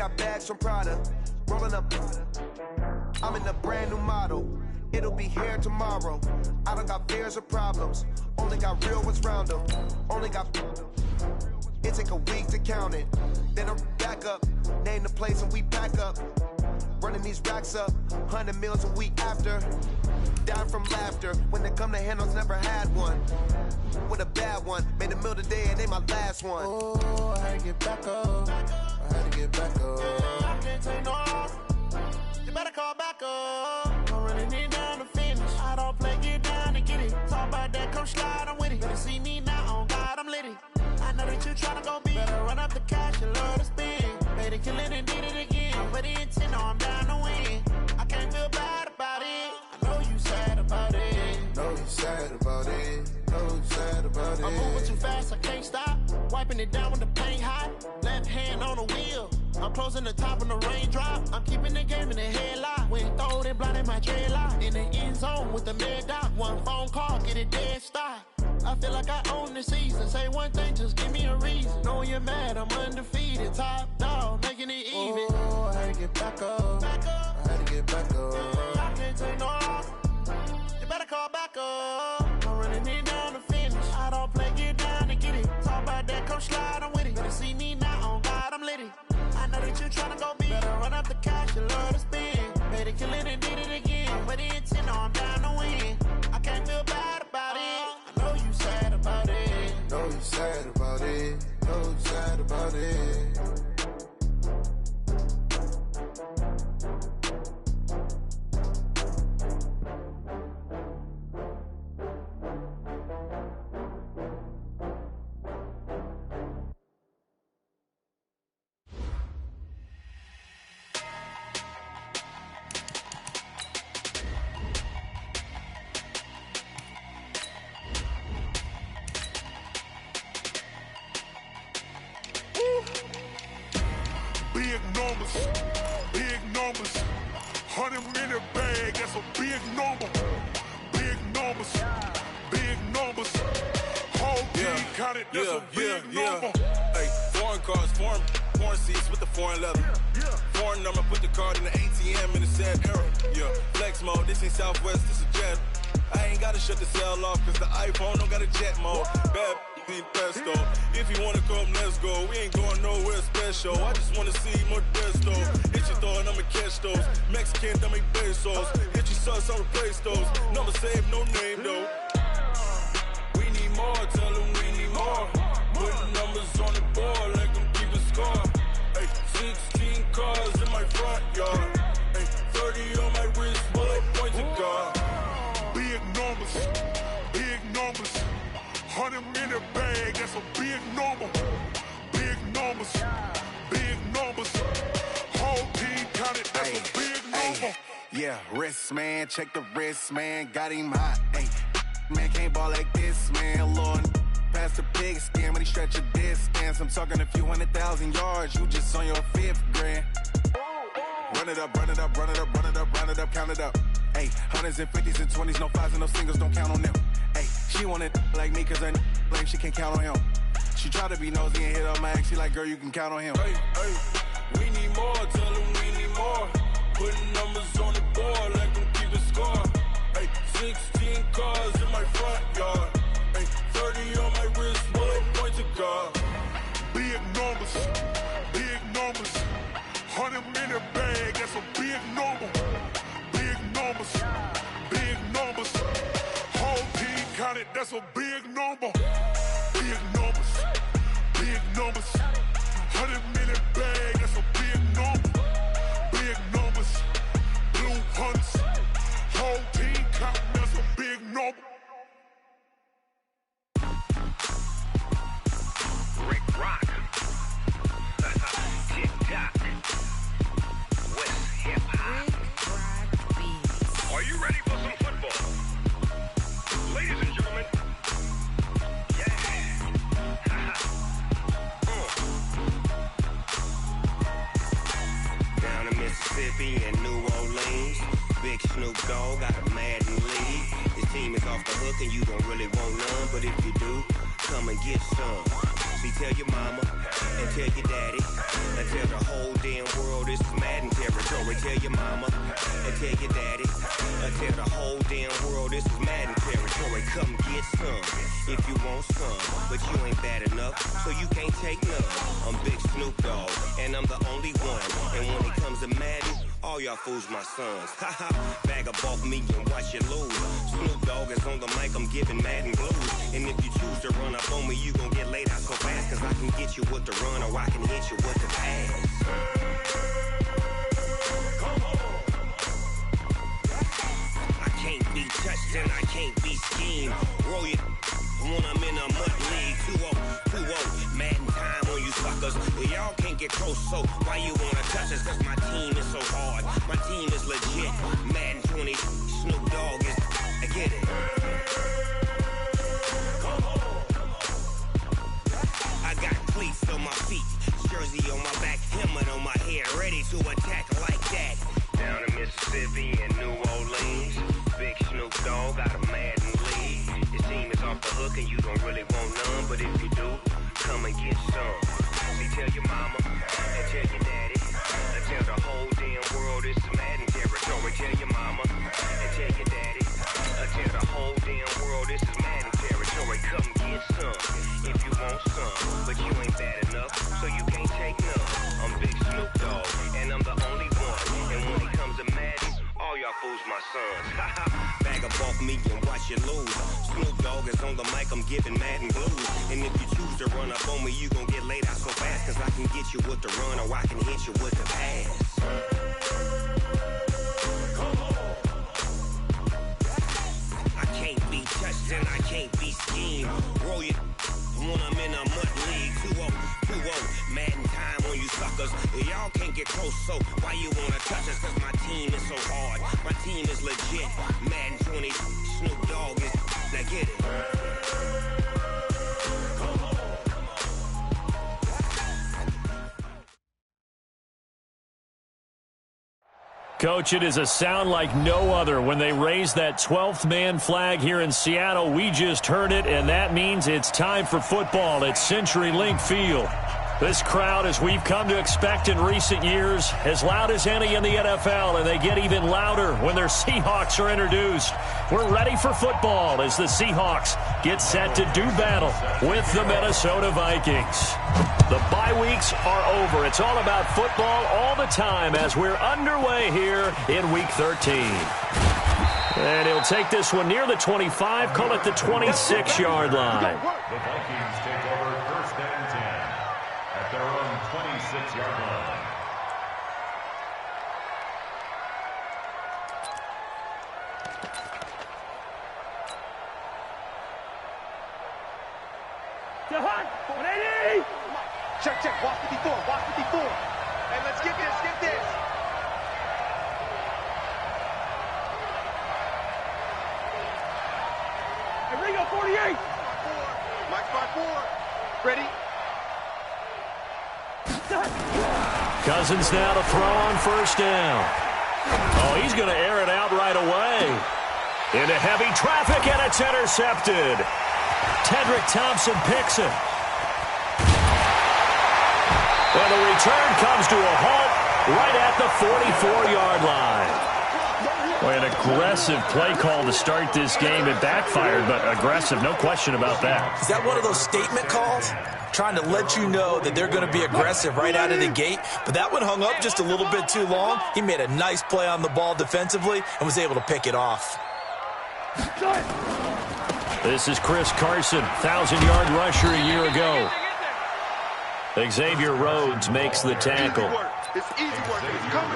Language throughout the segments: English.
got bags from Prada, rolling up. I'm in a brand new model. It'll be here tomorrow. I don't got fears or problems. Only got real ones round them. Only got. It take a week to count it. Then I'm back up. Name the place and we pack up. Running these racks up. 100 meals a week after. Down from laughter. When they come to handles, never had one. With a bad one. Made a meal today and ain't my last one. Oh, I had to get back up. I had to get back up. I can't take no loss. You better call back up. I'm running it down to finish. I don't play, get down and get it. Talk about that, come slide, I'm with it. Better see me now, on God, I'm litty. I know that you tryna go big. Better run up the cash, you love to spend. Made it, kill it and did it again. But the intent, no, I'm down to win. I can't feel bad about it. I know you sad about it. Know you sad about it. Know you sad about it. I'm moving too fast, I can't stop. Wiping it down with the paint hot. Left hand on the wheel. I'm closing the top when the raindrop. I'm keeping the game in the headlock. When throwed and blinded my dreadlock. In the end zone with the mad dot. One phone call, get it dead stop. I feel like I own the season. Say one thing, just give me a reason. Knowing you're mad, I'm undefeated. Top dog, making it even. Oh, I had to get back up. I had to get back up. I can't take no loss. You better call back up. I'm running it down to finish. I don't play, get down and get it. Talk about that, come slide, I'm with it. Better see me now, on God, I'm litty. I know that you tryna go big. Better run up the cash, you love to spend. Made it, kill it and did it again. But the intent, no, I'm down to win. I can't feel bad about it. I know you sad about it. Know you sad about it. Know you sad about it. Big numbers, big numbers. 100 in the bag, that's a big number. Big numbers, big numbers. Whole team counted, that's a big number. Hey, foreign cars, foreign seats with the foreign leather. Foreign number, put the card in the ATM in the sad era. Yeah, flex mode, this ain't Southwest, this is Jet. I ain't gotta shut the cell off, cause the iPhone don't got a jet mode. Bad need pesto. If you wanna come, let's go. We ain't going nowhere special. I just wanna see more Modesto. Hit your thought, I'ma catch those. Mexican, dummy pesos. Hit your sus, I'll replace those. Number saved, no name though. We need more, tell them we need more. Putting numbers on the board, like them keep a score. Hey, 16 cars in my front yard. Hey, 30 on my wrist, bullet point to God. Big numbers, big numbers. 100 in the bag, that's a big number. Big numbers, big numbers. Whole team counted, that's a big number. Yeah, wrist man, check the wrist man, got him hot. Ay, man can't ball like this, man. Lord, past the pig skin when he stretch a distance. I'm talking a few 100,000 yards, you just on your 5th grand. Run it up, run it up, run it up, run it up, run it up, count it up. Ay, 100s and 50s and 20s, no 5s and no singles, don't count on them. Ay, she wanted like me cause her like she can't count on him. She tried to be nosy and hit her max, she like, girl, you can count on him. Hey, hey, we need more, tell them we need more. Putting numbers on the board like them keep a score. Hey, 16 cars in my front yard. Hey, 30 on my wrist, bullet point to God. Big numbers, big numbers. 100 in the bag, that's a big number. Big numbers, big numbers. Whole team counted, that's a big number. Big numbers, big numbers. 100 in the bag, that's a big number. Big numbers, blue hunts. Whole team counting, that's a big number. Rick Rock. TikTok. West Hip Hop. Are you ready for some football? Ladies and gentlemen. Yeah. Down in Mississippi and New Orleans, Big Snoop Dogg got a Madden lead. His team is off the hook and you don't really want none, but if you do, come and get some. See, tell your mama and tell your daddy that tell the whole damn world this is Madden territory. Tell your mama and tell your daddy. I tell the whole damn world this is Madden territory. Come get some if you want some, but you ain't bad enough, so you can't take none. I'm Big Snoop Dogg, and I'm the only one. And when it comes to Madden, all y'all fools my sons. Haha, bag up off me and watch you lose. Snoop Dogg is on the mic, I'm giving Madden blues. And if you choose to run up on me, you gon' get laid out so fast, cause I can get you with the run or I can hit you with the pass. I can't be touched and I can't be schemed. Roll it when I'm in a mud league. 2-0, Madden time on you suckers. Y'all can't get close, so why you wanna touch us? Cause my team is so hard, my team is legit. Madden 20, Snoop Dogg is, I get it. I got cleats on my feet, jersey on my back, helmet on my head, ready to attack like that. Down in Mississippi and New Orleans, Big Snoop Dogg got a Madden league. Your team is off the hook and you don't really want none, but if you do, come and get some. See, tell your mama and tell your daddy, and tell the whole damn world this is Madden territory. Tell your mama and tell your daddy, and tell the whole damn world this is Madden territory. Come get some if you want some, but you ain't bad enough, so you can't take none. I'm Big Snoop Dogg, and I'm the only one. And when it comes to Madden, all y'all fools my sons. Bag up off me and watch you lose. Snoop Dogg is on the mic, I'm giving Madden blues. And if you choose to run up on me, you gon' get laid out so fast, cause I can get you with the run or I can hit you with the pass. I can't be touched and I can't be schemed. Roll it when I'm in a mud league. 2-0, Madden time on you suckers. Y'all can't get close, so why you wanna touch us? Cause my team is so hard, my team is legit. Madden 20, Snoop Dogg is, now get it. Coach, it is a sound like no other when they raise that 12th man flag here in Seattle. We just heard it, and that means it's time for football at CenturyLink Field. This crowd, as we've come to expect in recent years, as loud as any in the NFL, and they get even louder when their Seahawks are introduced. We're ready for football as the Seahawks get set to do battle with the Minnesota Vikings. The bye weeks are over. It's all about football all the time as we're underway here in Week 13. And he'll take this one near the 25, call it the 26-yard line. The Vikings take over first and 10 at their own 26-yard line. Check, watch 54, watch 54. Hey, let's get this. Hey, Ringo, 48. Mike's by 4. Ready? Cousins now to throw on first down. Oh, he's going to air it out right away. Into heavy traffic, and it's intercepted. Tedrick Thompson picks it. And the return comes to a halt right at the 44-yard line. Boy, an aggressive play call to start this game. It backfired, but aggressive, no question about that. Is that one of those statement calls? Trying to let you know that they're going to be aggressive right out of the gate, but that one hung up just a little bit too long. He made a nice play on the ball defensively and was able to pick it off. This is Chris Carson, 1,000-yard rusher a year ago. Xavier Rhodes makes the tackle.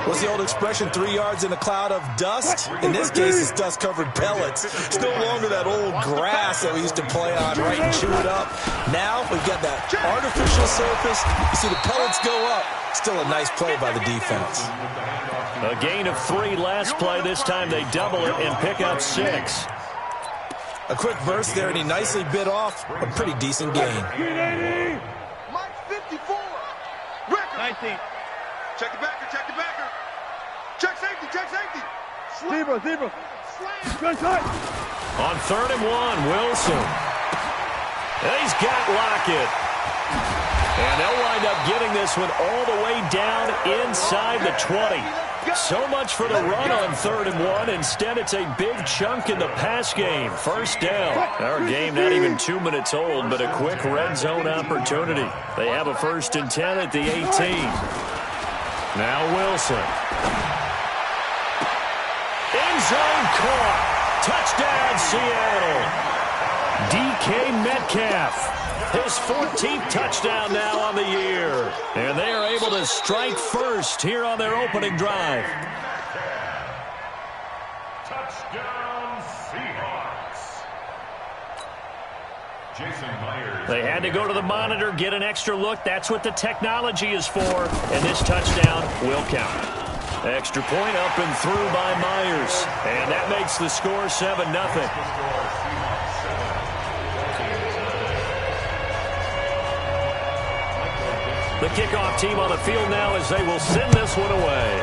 What's the old expression, 3 yards in a cloud of dust? In this case, it's dust-covered pellets. It's no longer that old grass that we used to play on, right, and chew it up. Now we've got that artificial surface. You see the pellets go up. Still a nice play by the defense. A gain of 3 last play. This time they double it and pick up 6. A quick burst there, and he nicely bit off a pretty decent gain. 19. Check the backer. Check safety. Zebra. Good time. On 3rd and 1, Wilson. And he's got Lockett. And they'll wind up getting this one all the way down inside the 20. So much for the run on 3rd and 1. Instead, it's a big chunk in the pass game. First down. Our game not even 2 minutes old, but a quick red zone opportunity. They have a 1st and 10 at the 18. Now Wilson. End zone caught. Touchdown, Seattle. DK Metcalf. His 14th touchdown now on the year. And they are able to strike first here on their opening drive. Touchdown, Seahawks. Jason Myers. They had to go to the monitor, get an extra look. That's what the technology is for. And this touchdown will count. Extra point up and through by Myers. And that makes the score 7-0. The kickoff team on the field now as they will send this one away.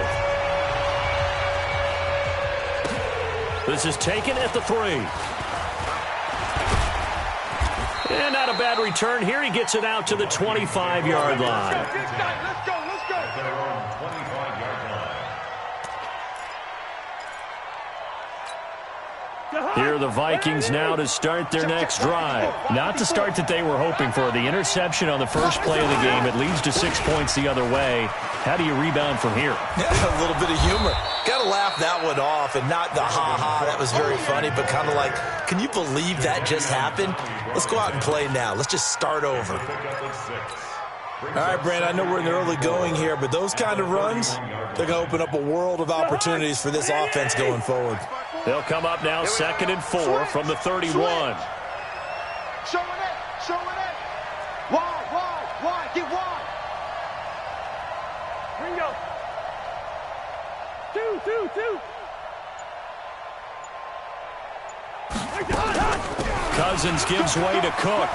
This is taken at the 3. And not a bad return here. He gets it out to the 25-yard line. Let's go. At their own 25-yard line. Here are the Vikings now to start their next drive. Not the start that they were hoping for. The interception on the first play of the game. It leads to 6 points the other way. How do you rebound from here? Yeah, a little bit of humor. Got to laugh that one off and not the ha-ha. That was very funny, but kind of like, can you believe that just happened? Let's go out and play now. Let's just start over. All right, Brand, I know we're in the early going here, but those kind of runs, they're going to open up a world of opportunities for this offense going forward. They'll come up now 2nd and 4 from the 31. Showing it. Wide, get wide. Ringo. Two. Cousins gives way to Cook.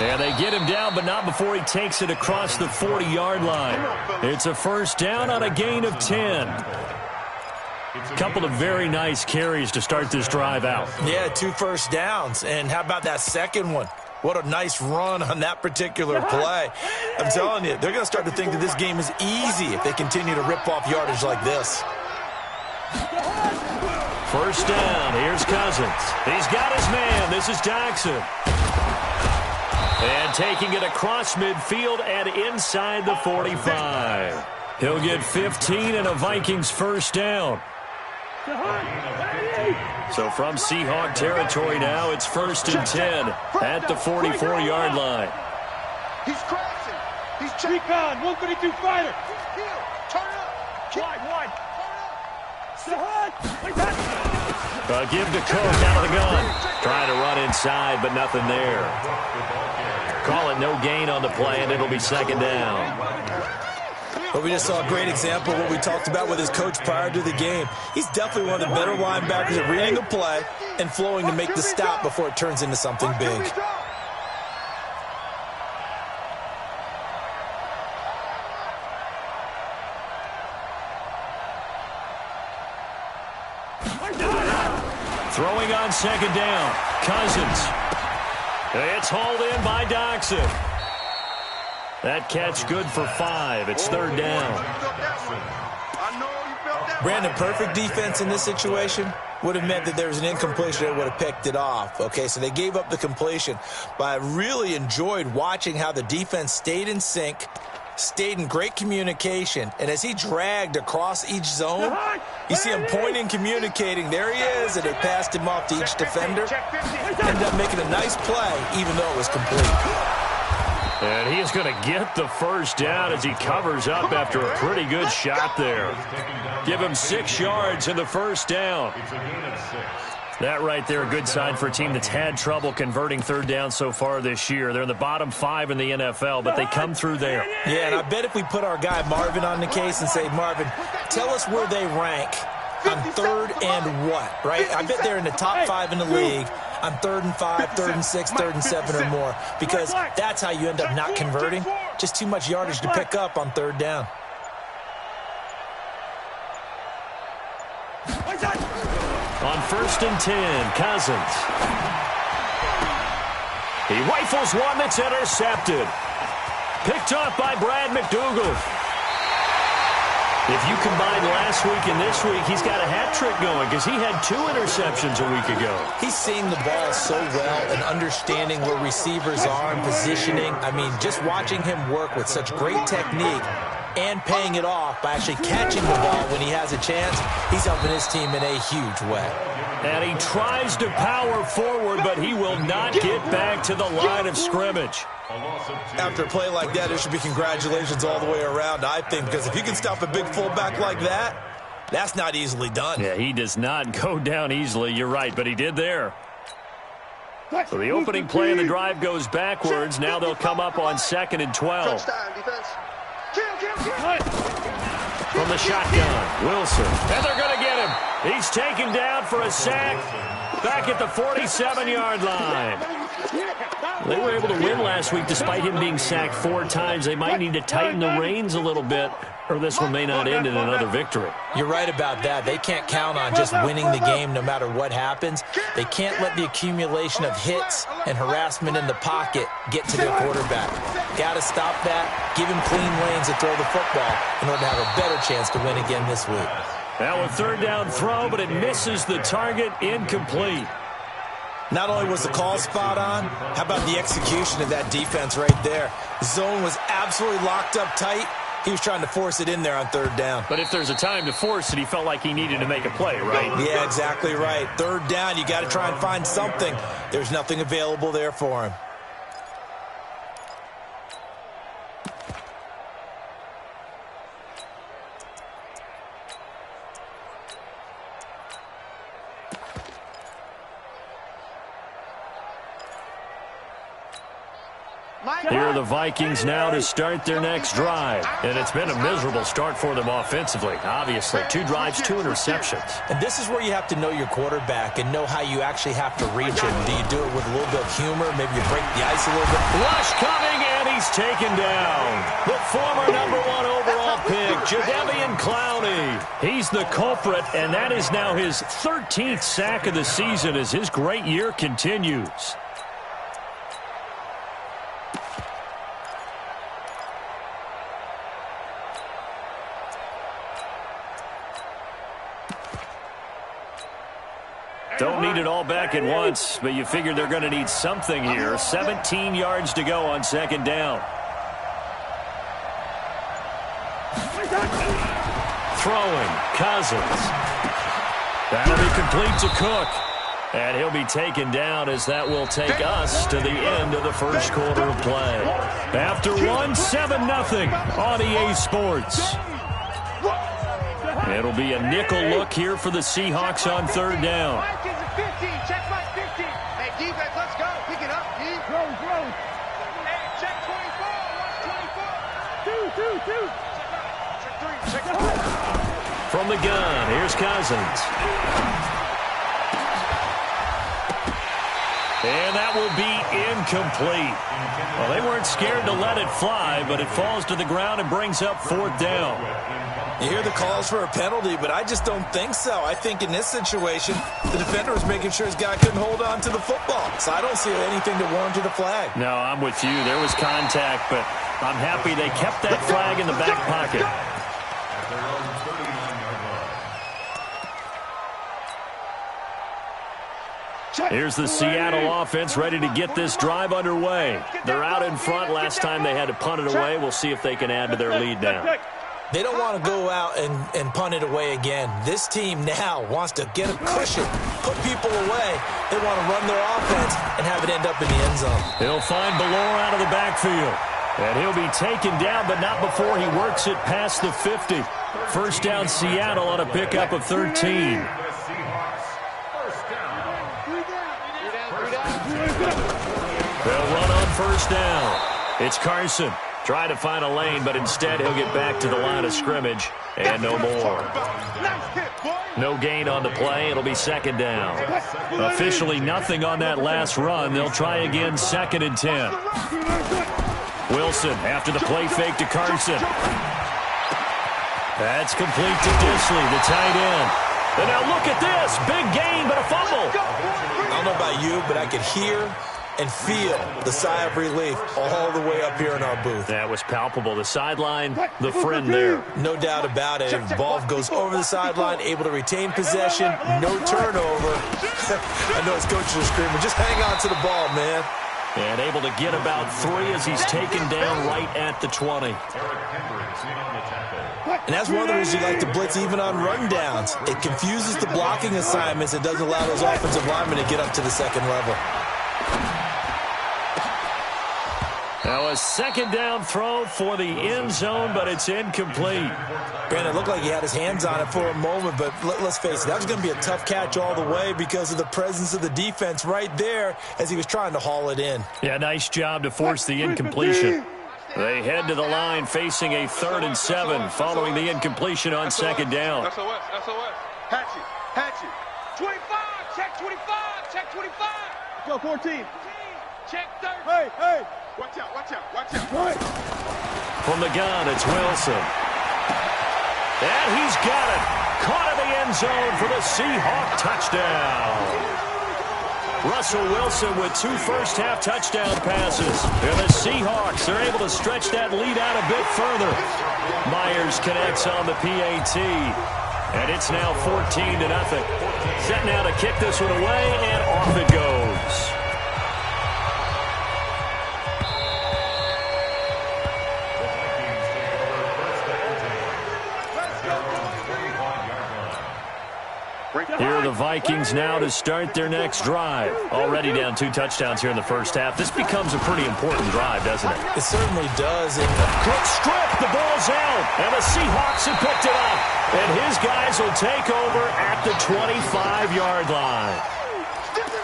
And they get him down, but not before he takes it across the 40-yard line. It's a first down on a gain of 10. A couple of very nice carries to start this drive out. Yeah, 2 first downs. And how about that second one? What a nice run on that particular play. I'm telling you, they're going to start to think that this game is easy if they continue to rip off yardage like this. First down. Here's Cousins. He's got his man. This is Jackson. And taking it across midfield and inside the 45. He'll get 15 and a Vikings first down. So from Seahawk territory now, it's 1st and 10 at the 44-yard line. He's crashing. He's recon. 132 fighter. Turn up. Wide. Give to Cook out of the gun. Trying to run inside, but nothing there. Call it no gain on the play, and it'll be 2nd down. But we just saw a great example of what we talked about with his coach prior to the game. He's definitely one of the better linebackers at reading the play and flowing to make the stop before it turns into something big. Throwing on 2nd down. Cousins. It's hauled in by Doxson. That catch good for 5. It's 3rd down. Brandon, perfect defense in this situation would have meant that there was an incompletion that would have picked it off. Okay, so they gave up the completion. But I really enjoyed watching how the defense stayed in sync, stayed in great communication, and as he dragged across each zone, you see him pointing, communicating. There he is, and they passed him off to each defender. Ended up making a nice play, even though it was complete. And he is going to get the first down as he covers up after a pretty good shot there. Give him 6 yards in the first down. That right there, a good sign for a team that's had trouble converting 3rd down so far this year. They're in the bottom 5 in the NFL, but they come through there. Yeah, and I bet if we put our guy Marvin on the case and say, Marvin, tell us where they rank on 3rd and what, right? I bet they're in the top 5 in the league on 3rd and 5, 3rd and 6, 3rd and 7 or more, because that's how you end up not converting. Just too much yardage to pick up on 3rd down. On 1st and 10, Cousins. He rifles one that's intercepted. Picked off by Brad McDougal. If you combine last week and this week, he's got a hat trick going because he had 2 interceptions a week ago. He's seeing the ball so well and understanding where receivers are and positioning. I mean, just watching him work with such great technique and paying it off by actually catching the ball when he has a chance, he's helping his team in a huge way. And he tries to power forward, but he will not get back to the line of scrimmage. After a play like that, there should be congratulations all the way around, I think, because if you can stop a big fullback like that, that's not easily done. Yeah, he does not go down easily. You're right, but he did there. So the opening play of the drive goes backwards. Now they'll come up on 2nd and 12. From the shotgun, Wilson. And they're going to get him. He's taken down for a sack back at the 47-yard line. They were able to win last week despite him being sacked 4 times. They might need to tighten the reins a little bit, or this one may not end in another victory. You're right about that. They can't count on just winning the game no matter what happens. They can't let the accumulation of hits and harassment in the pocket get to their quarterback. Got to stop that, give him clean lanes to throw the football in order to have a better chance to win again this week. Now a 3rd down throw, but it misses the target, incomplete. Not only was the call spot on, how about the execution of that defense right there? The zone was absolutely locked up tight. He was trying to force it in there on 3rd down. But if there's a time to force it, he felt like he needed to make a play, right? Yeah, exactly right. 3rd down, you got to try and find something. There's nothing available there for him. Here are the Vikings now to start their next drive. And it's been a miserable start for them offensively. Obviously, 2 drives, 2 interceptions. And this is where you have to know your quarterback and know how you actually have to reach him. Do you do it with a little bit of humor? Maybe you break the ice a little bit? Rush coming, and he's taken down. The former #1 overall pick, Jadeveon Clowney. He's the culprit, and that is now his 13th sack of the season as his great year continues. Don't need it all back at once, but you figure they're going to need something here. 17 yards to go on 2nd down. Throwing, Cousins. That'll be complete to Cook. And he'll be taken down as that will take us to the end of the first quarter of play. After one, 7-0 on EA Sports. It'll be a nickel look here for the Seahawks on 3rd down. Check my 15. Hey, defense, let's go. Pick it up, D. Throw. Hey, check 24. 124. 2. Check 3. Check 4. From the gun, here's Cousins. And that will be incomplete. Well, they weren't scared to let it fly, but it falls to the ground and brings up 4th down. You hear the calls for a penalty, but I just don't think so. I think in this situation, the defender was making sure his guy couldn't hold on to the football. So I don't see anything to warrant to the flag. No, I'm with you. There was contact, but I'm happy they kept that flag in the back pocket. Here's the Seattle offense ready to get this drive underway. They're out in front. Last time they had to punt it away. We'll see if they can add to their lead now. They don't want to go out and punt it away again. This team now wants to get a cushion, put people away. They want to run their offense and have it end up in the end zone. He'll find Ballore out of the backfield. And he'll be taken down, but not before he works it past the 50. 1st down Seattle on a pickup of 13. They'll run on 1st down. It's Carson. Try to find a lane, but instead he'll get back to the line of scrimmage, and no more. No gain on the play. It'll be 2nd down. Officially nothing on that last run. They'll try again 2nd and 10. Wilson after the play fake to Carson. That's complete to Disley, the tight end. And now look at this. Big gain, but a fumble. I don't know about you, but I could hear and feel the sigh of relief all the way up here in our booth. That was palpable. The sideline, the friend there. No doubt about it. The ball goes over the sideline, able to retain possession, no turnover. I know his coaches are screaming, just hang on to the ball, man. And able to get about 3 as he's taken down right at the 20. And that's one of the reasons you like to blitz even on rundowns. It confuses the blocking assignments. It doesn't allow those offensive linemen to get up to the second level. Now a second down throw for the end zone, but it's incomplete. Brandon, it looked like he had his hands on it for a moment, but let's face it, that was going to be a tough catch all the way because of the presence of the defense right there as he was trying to haul it in. Yeah, nice job to force the incompletion. They head to the line facing a 3rd and 7 following the incompletion on second down. SOS. Hatchet. 25. Check 25. Check 25. Go 14. Check 30. Hey. Watch out. From the gun, it's Wilson. And he's got it. Caught in the end zone for the Seahawk touchdown. Russell Wilson with 2 first-half touchdown passes. And the Seahawks are able to stretch that lead out a bit further. Myers connects on the PAT. And it's now 14-0. Set now to kick this one away, and off it goes. Here are the Vikings now to start their next drive. Already down 2 touchdowns here in the first half. This becomes a pretty important drive, doesn't it? It certainly does. Quick strip, the ball's out, and the Seahawks have picked it up. And his guys will take over at the 25-yard line.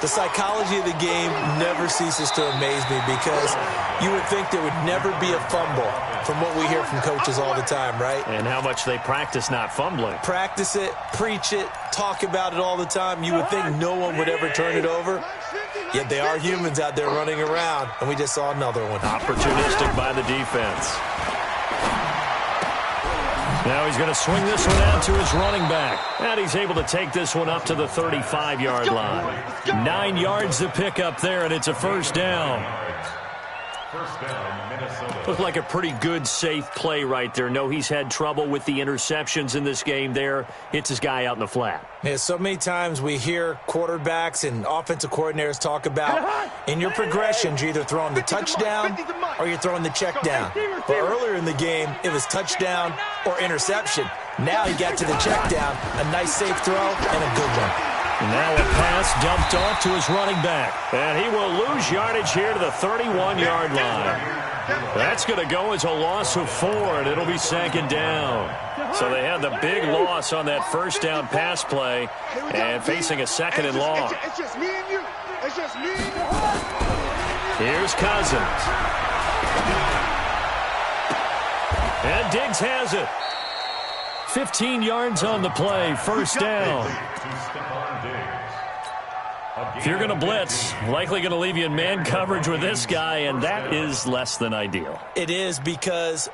The psychology of the game never ceases to amaze me because you would think there would never be a fumble from what we hear from coaches all the time, right? And how much they practice not fumbling. Practice it, preach it, talk about it all the time. You would think no one would ever turn it over. Yet they are humans out there running around, and we just saw another one. Opportunistic by the defense. Now he's going to swing this one out to his running back. And he's able to take this one up to the 35-yard line. 9 yards to pick up there, and it's a first down. Looked like a pretty good, safe play right there. No, he's had trouble with the interceptions in this game there. Hits his guy out in the flat. Yeah, so many times we hear quarterbacks and offensive coordinators talk about in your progressions, you're either throwing the touchdown or you're throwing the check down. But earlier in the game, it was touchdown or interception. Now he got to the check down, a nice safe throw and a good one. Now a pass dumped off to his running back. And he will lose yardage here to the 31-yard line. That's going to go as a loss of 4, and it'll be second down. So they had the big loss on that first down pass play and facing a second and long. It's just me and you. It's just me and you. Here's Cousins. And Diggs has it. 15 yards on the play, first down. If you're going to blitz, likely going to leave you in man coverage with this guy, and that is less than ideal. It is because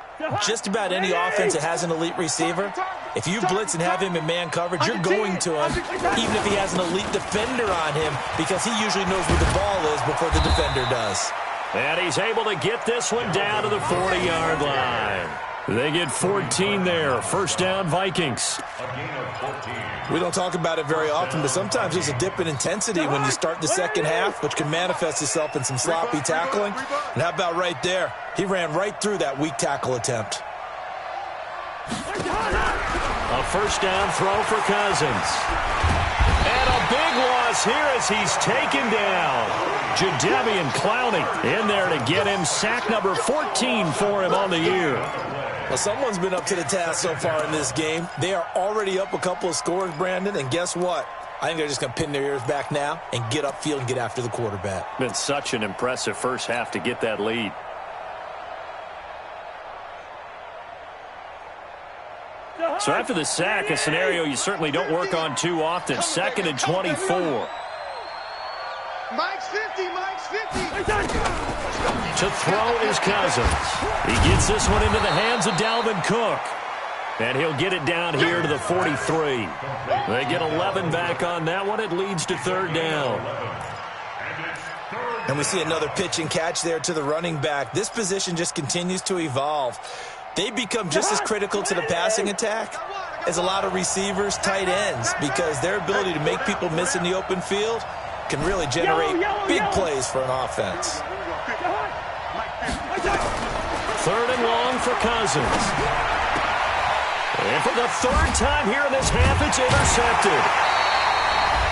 just about any offense that has an elite receiver, if you blitz and have him in man coverage, you're going to him, even if he has an elite defender on him, because he usually knows where the ball is before the defender does. And he's able to get this one down to the 40-yard line. They get 14 there. First down, Vikings. We don't talk about it very often, but sometimes there's a dip in intensity when you start the second half, which can manifest itself in some sloppy tackling. And how about right there? He ran right through that weak tackle attempt. A first down throw for Cousins. And a big loss here as he's taken down. Jadeveon Clowney in there to get him sack number 14 for him on the year. Well, someone's been up to the task so far in this game. They are already up a couple of scores, Brandon, and guess what? I think they're just going to pin their ears back now and get upfield and get after the quarterback. Been such an impressive first half to get that lead. So after the sack, a scenario you certainly don't work on too often. 2nd and 24. Mike's 50, Mike's 50. To throw is Cousins. He gets this one into the hands of Dalvin Cook. And he'll get it down here to the 43. They get 11 back on that one. It leads to third down. And it's third And we see another pitch and catch there to the running back. This position just continues to evolve. They become just as critical to the passing attack as a lot of receivers, tight ends, because their ability to make people miss in the open field can really generate big plays for an offense. 3rd and long for Cousins. And for the 3rd time here in this half, it's intercepted.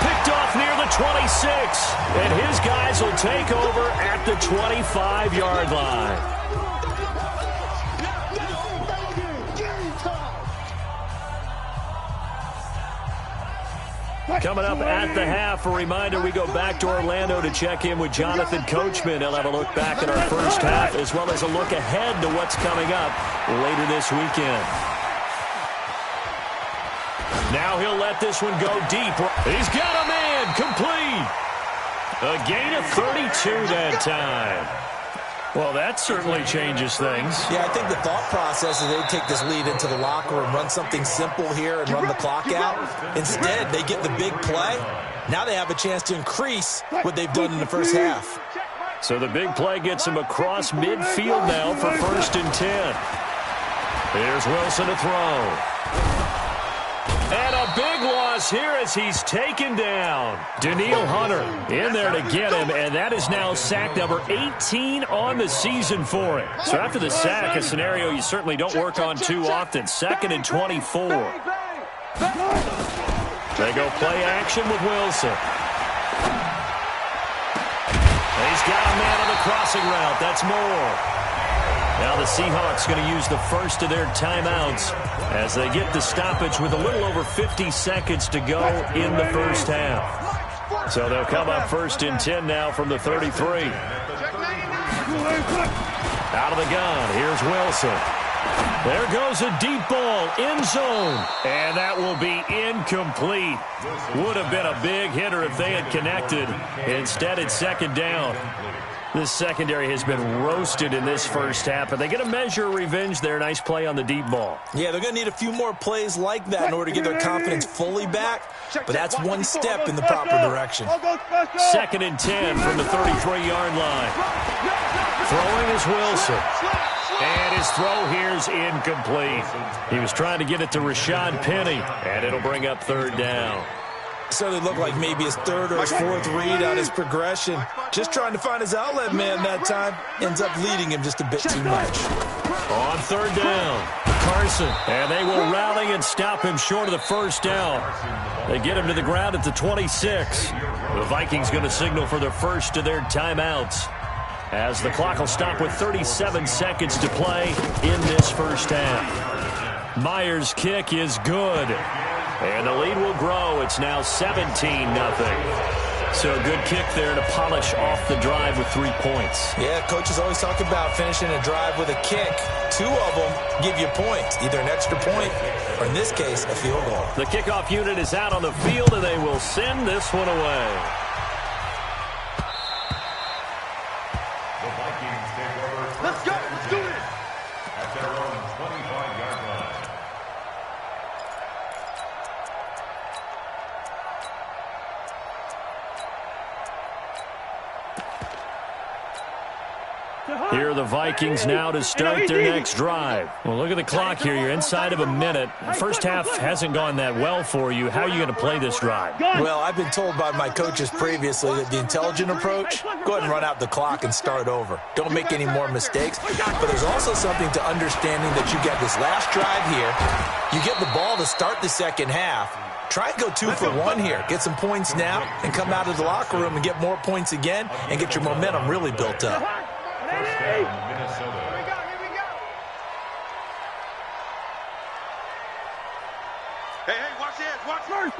Picked off near the 26. And his guys will take over at the 25-yard line. Coming up at the half, a reminder, we go back to Orlando to check in with Jonathan Coachman. He'll have a look back at our first half as well as a look ahead to what's coming up later this weekend. Now he'll let this one go deep. He's got a man, complete. A gain of 32 that time. Well, that certainly changes things. Yeah, I think the thought process is they take this lead into the locker room, run something simple here and run the clock out. Instead, they get the big play. Now they have a chance to increase what they've done in the first half. So the big play gets him across midfield now for 1st and 10. Here's Wilson to throw. And a big loss here as he's taken down. Danielle Hunter in there to get him, and that is now sack number 18 on the season for him. So after the sack, a scenario you certainly don't work on too often. 2nd and 24. They go play action with Wilson. He's got a man on the crossing route. That's Moore. Now the Seahawks going to use the first of their timeouts as they get the stoppage with a little over 50 seconds to go in the first half. So they'll come up 1st and 10 now from the 33. Out of the gun, here's Wilson. There goes a deep ball, end zone, and that will be incomplete. Would have been a big hitter if they had connected. Instead, it's 2nd down. This secondary has been roasted in this first half, but they get a measure of revenge there. Nice play on the deep ball. Yeah, they're going to need a few more plays like that in order to get their confidence fully back, but that's one step in the proper direction. 2nd and 10 from the 33-yard line. Throwing is Wilson. And his throw here is incomplete. He was trying to get it to Rashad Penny, and it'll bring up 3rd down. Certainly looked like maybe his 3rd or his 4th read on his progression. Just trying to find his outlet man that time. Ends up leading him just a bit too much. On 3rd down, Carson. And they will rally and stop him short of the 1st down. They get him to the ground at the 26. The Vikings going to signal for the first of their timeouts, as the clock will stop with 37 seconds to play in this first half. Myers' kick is good. And the lead will grow. It's now 17-0. So a good kick there to polish off the drive with 3 points. Yeah, coaches always talk about finishing a drive with a kick. 2 of them give you points, either an extra point or, in this case, a field goal. The kickoff unit is out on the field, and they will send this one away. The Vikings take over. Let's go. Let's do it. At their own 25-yard line. Here are the Vikings now to start their next drive. Well, look at the clock here. You're inside of a minute. The first half hasn't gone that well for you. How are you going to play this drive? Well, I've been told by my coaches previously that the intelligent approach, go ahead and run out the clock and start over. Don't make any more mistakes. But there's also something to understanding that you get this last drive here. You get the ball to start the second half. Try and go 2 for 1 here. Get some points now and come out of the locker room and get more points again and get your momentum really built up. First down, Minnesota. Here we go. Hey, watch this. Watch first.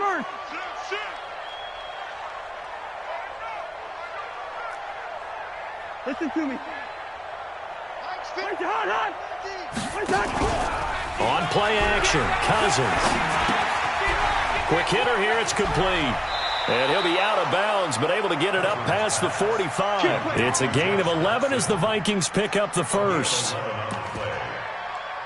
Listen to me. On play action, Cousins. Quick hitter here, it's complete. And he'll be out of bounds, but able to get it up past the 45. It's a gain of 11 as the Vikings pick up the first.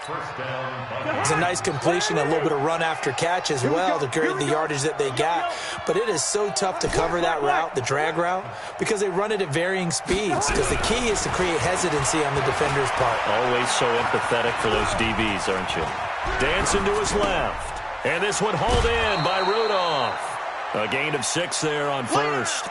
First down. It's a nice completion, a little bit of run after catch as well to create the yardage that they got. But it is so tough to cover that route, the drag route, because they run it at varying speeds. Because the key is to create hesitancy on the defender's part. Always so empathetic for those DBs, aren't you? Dancing to his left. And this one hauled in by Rudolph. A gain of 6 there on first. First.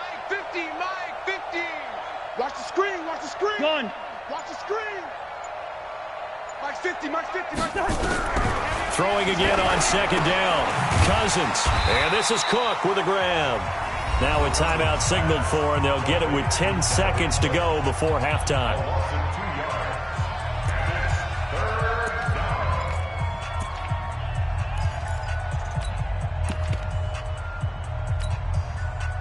Mike 50. Watch the screen. Gun. Watch the screen. Mike's 50. Throwing again on second down. Cousins. And this is Cook with a grab. Now a timeout signaled for, and they'll get it with 10 seconds to go before halftime.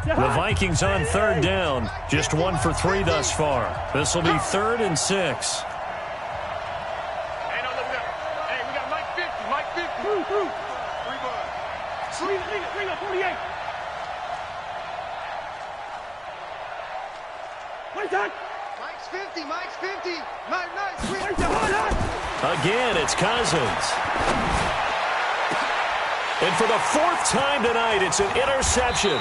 The Vikings on third down. Just 1 for 3 thus far. This will be 3rd and 6. Hey, no, look up. Hey, we got Mike 50. Through. 3 bucks. Bring up 48. What is that? Mike's 50. Nice. Again, it's Cousins. And for the 4th time tonight, it's an interception.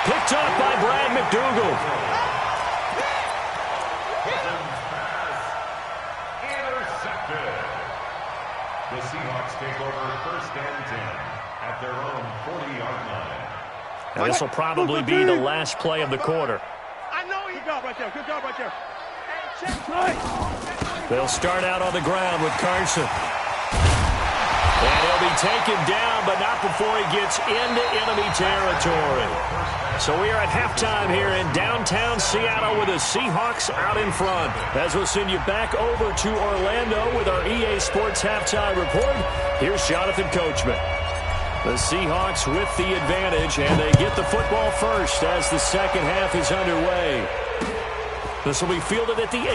Picked up by Brad McDougal. Intercepted. The Seahawks take over 1st and 10 at their own 40-yard line. Now this will probably be the last play of the quarter. I know you. Good job right there. Hey, check. They'll start out on the ground with Carson. And he'll be taken down, but not before he gets into enemy territory. So we are at halftime here in downtown Seattle with the Seahawks out in front. As we'll send you back over to Orlando with our EA Sports Halftime Report, here's Jonathan Coachman. The Seahawks with the advantage, and they get the football first as the second half is underway. This will be fielded at the 8.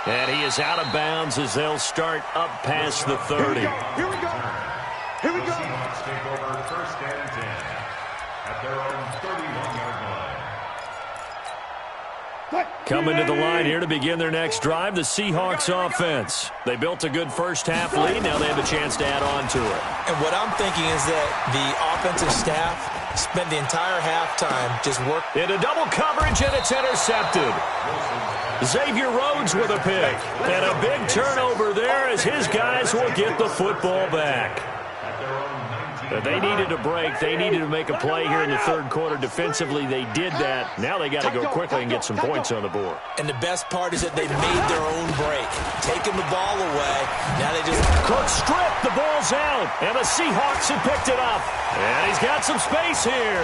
And he is out of bounds as they'll start up past the 30. Here we go. The Seahawks take over 1st and 10 at their own 31-yard line. Coming to the line here to begin their next drive, the Seahawks offense. They built a good first-half lead. Now they have a chance to add on to it. And what I'm thinking is that the offensive staff spent the entire halftime just working. Into double coverage, and it's intercepted. Xavier Rhodes with a pick. And a big turnover there as his guys will get the football back. But they needed a break. They needed to make a play here in the 3rd quarter. Defensively, they did that. Now they got to go quickly and get some points on the board. And the best part is that they made their own break. Taking the ball away. Now they just... Cook stripped. The ball's out. And the Seahawks have picked it up. And he's got some space here.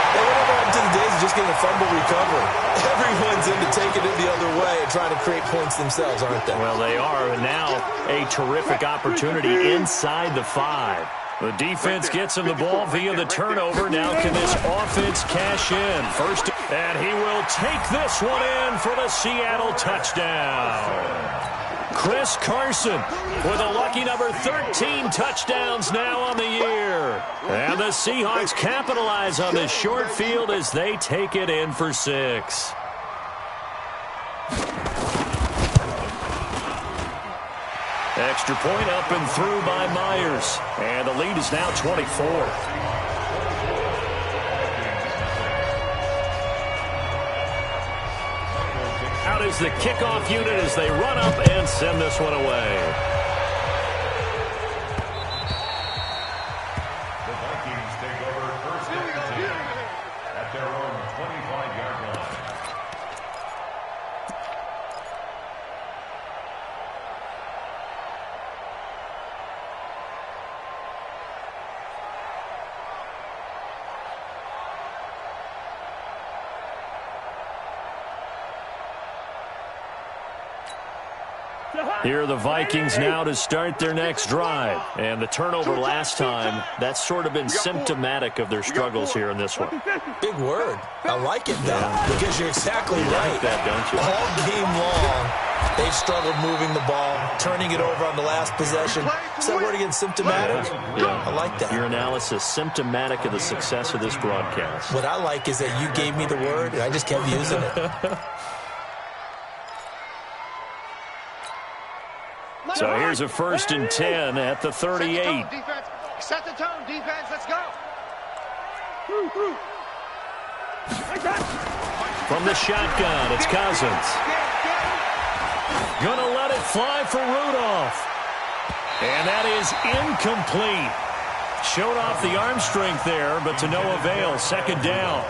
They went over into the days of just getting a fumble recovery. Everyone's into taking it the other way and trying to create points themselves, aren't they? Well, they are. And now a terrific opportunity inside the 5. The defense gets him the ball via the turnover. Now can this offense cash in? First, and he will take this one in for the Seattle touchdown. Chris Carson with a lucky number 13 touchdowns now on the year. And the Seahawks capitalize on this short field as they take it in for 6. Extra point up and through by Myers. And the lead is now 24. Out is the kickoff unit as they run up and send this one away. The Vikings take over 1st and 10 at their own 25-yard line. Here are the Vikings now to start their next drive. And the turnover last time, that's sort of been symptomatic of their struggles here in this one. Big word. I like it, though, because you're exactly right. Like that, don't you? All game long, they've struggled moving the ball, turning it over on the last possession. Is that word again, symptomatic? Yeah. I like that. Your analysis, symptomatic of the success of this broadcast. What I like is that you gave me the word, and I just kept using it. So here's a 1st and 10 at the 38. Set the tone, defense. Let's go. From the shotgun, it's Cousins. Gonna let it fly for Rudolph. And that is incomplete. Showed off the arm strength there, but to no avail. 2nd down.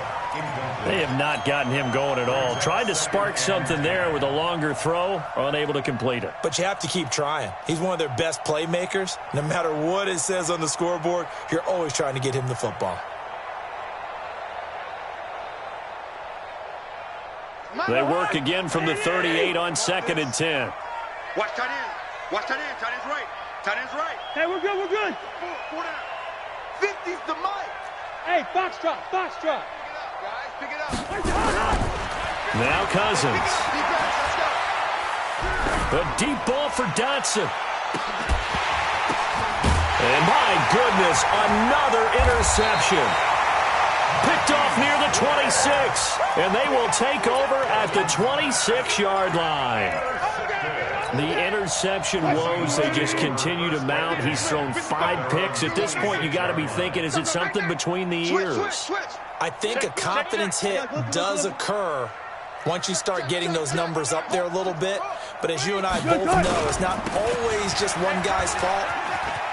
They have not gotten him going at all. Tried to spark something there with a longer throw, unable to complete it. But you have to keep trying. He's one of their best playmakers. No matter what it says on the scoreboard, you're always trying to get him the football. They work again from the 38 on 2nd and 10. Watch tight end. Watch tight end. Tight end's right. Tight end's right. Hey, we're good. We're good. 4 down. 50's the mic. Hey, box drop. Box drop. Guys, pick it up. Now Cousins. Defense, let's go. A deep ball for Dotson. And my goodness, another interception. Picked off near the 26. And they will take over at the 26-yard line. The interception woes, they just continue to mount. He's thrown 5 picks. At this point, you got to be thinking, is it something between the ears? I think a confidence hit does occur once you start getting those numbers up there a little bit. But as you and I both know, it's not always just one guy's fault.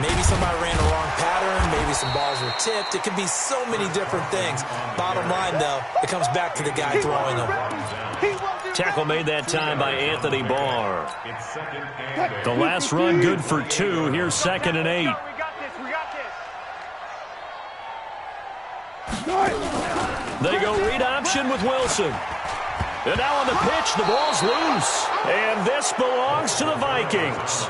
Maybe somebody ran the wrong pattern. Maybe some balls were tipped. It could be so many different things. Bottom line, though, it comes back to the guy throwing them. Tackle made that time by Anthony Barr. The last run good for 2. Here's 2nd and 8. They go read option with Wilson. And now on the pitch, the ball's loose. And this belongs to the Vikings.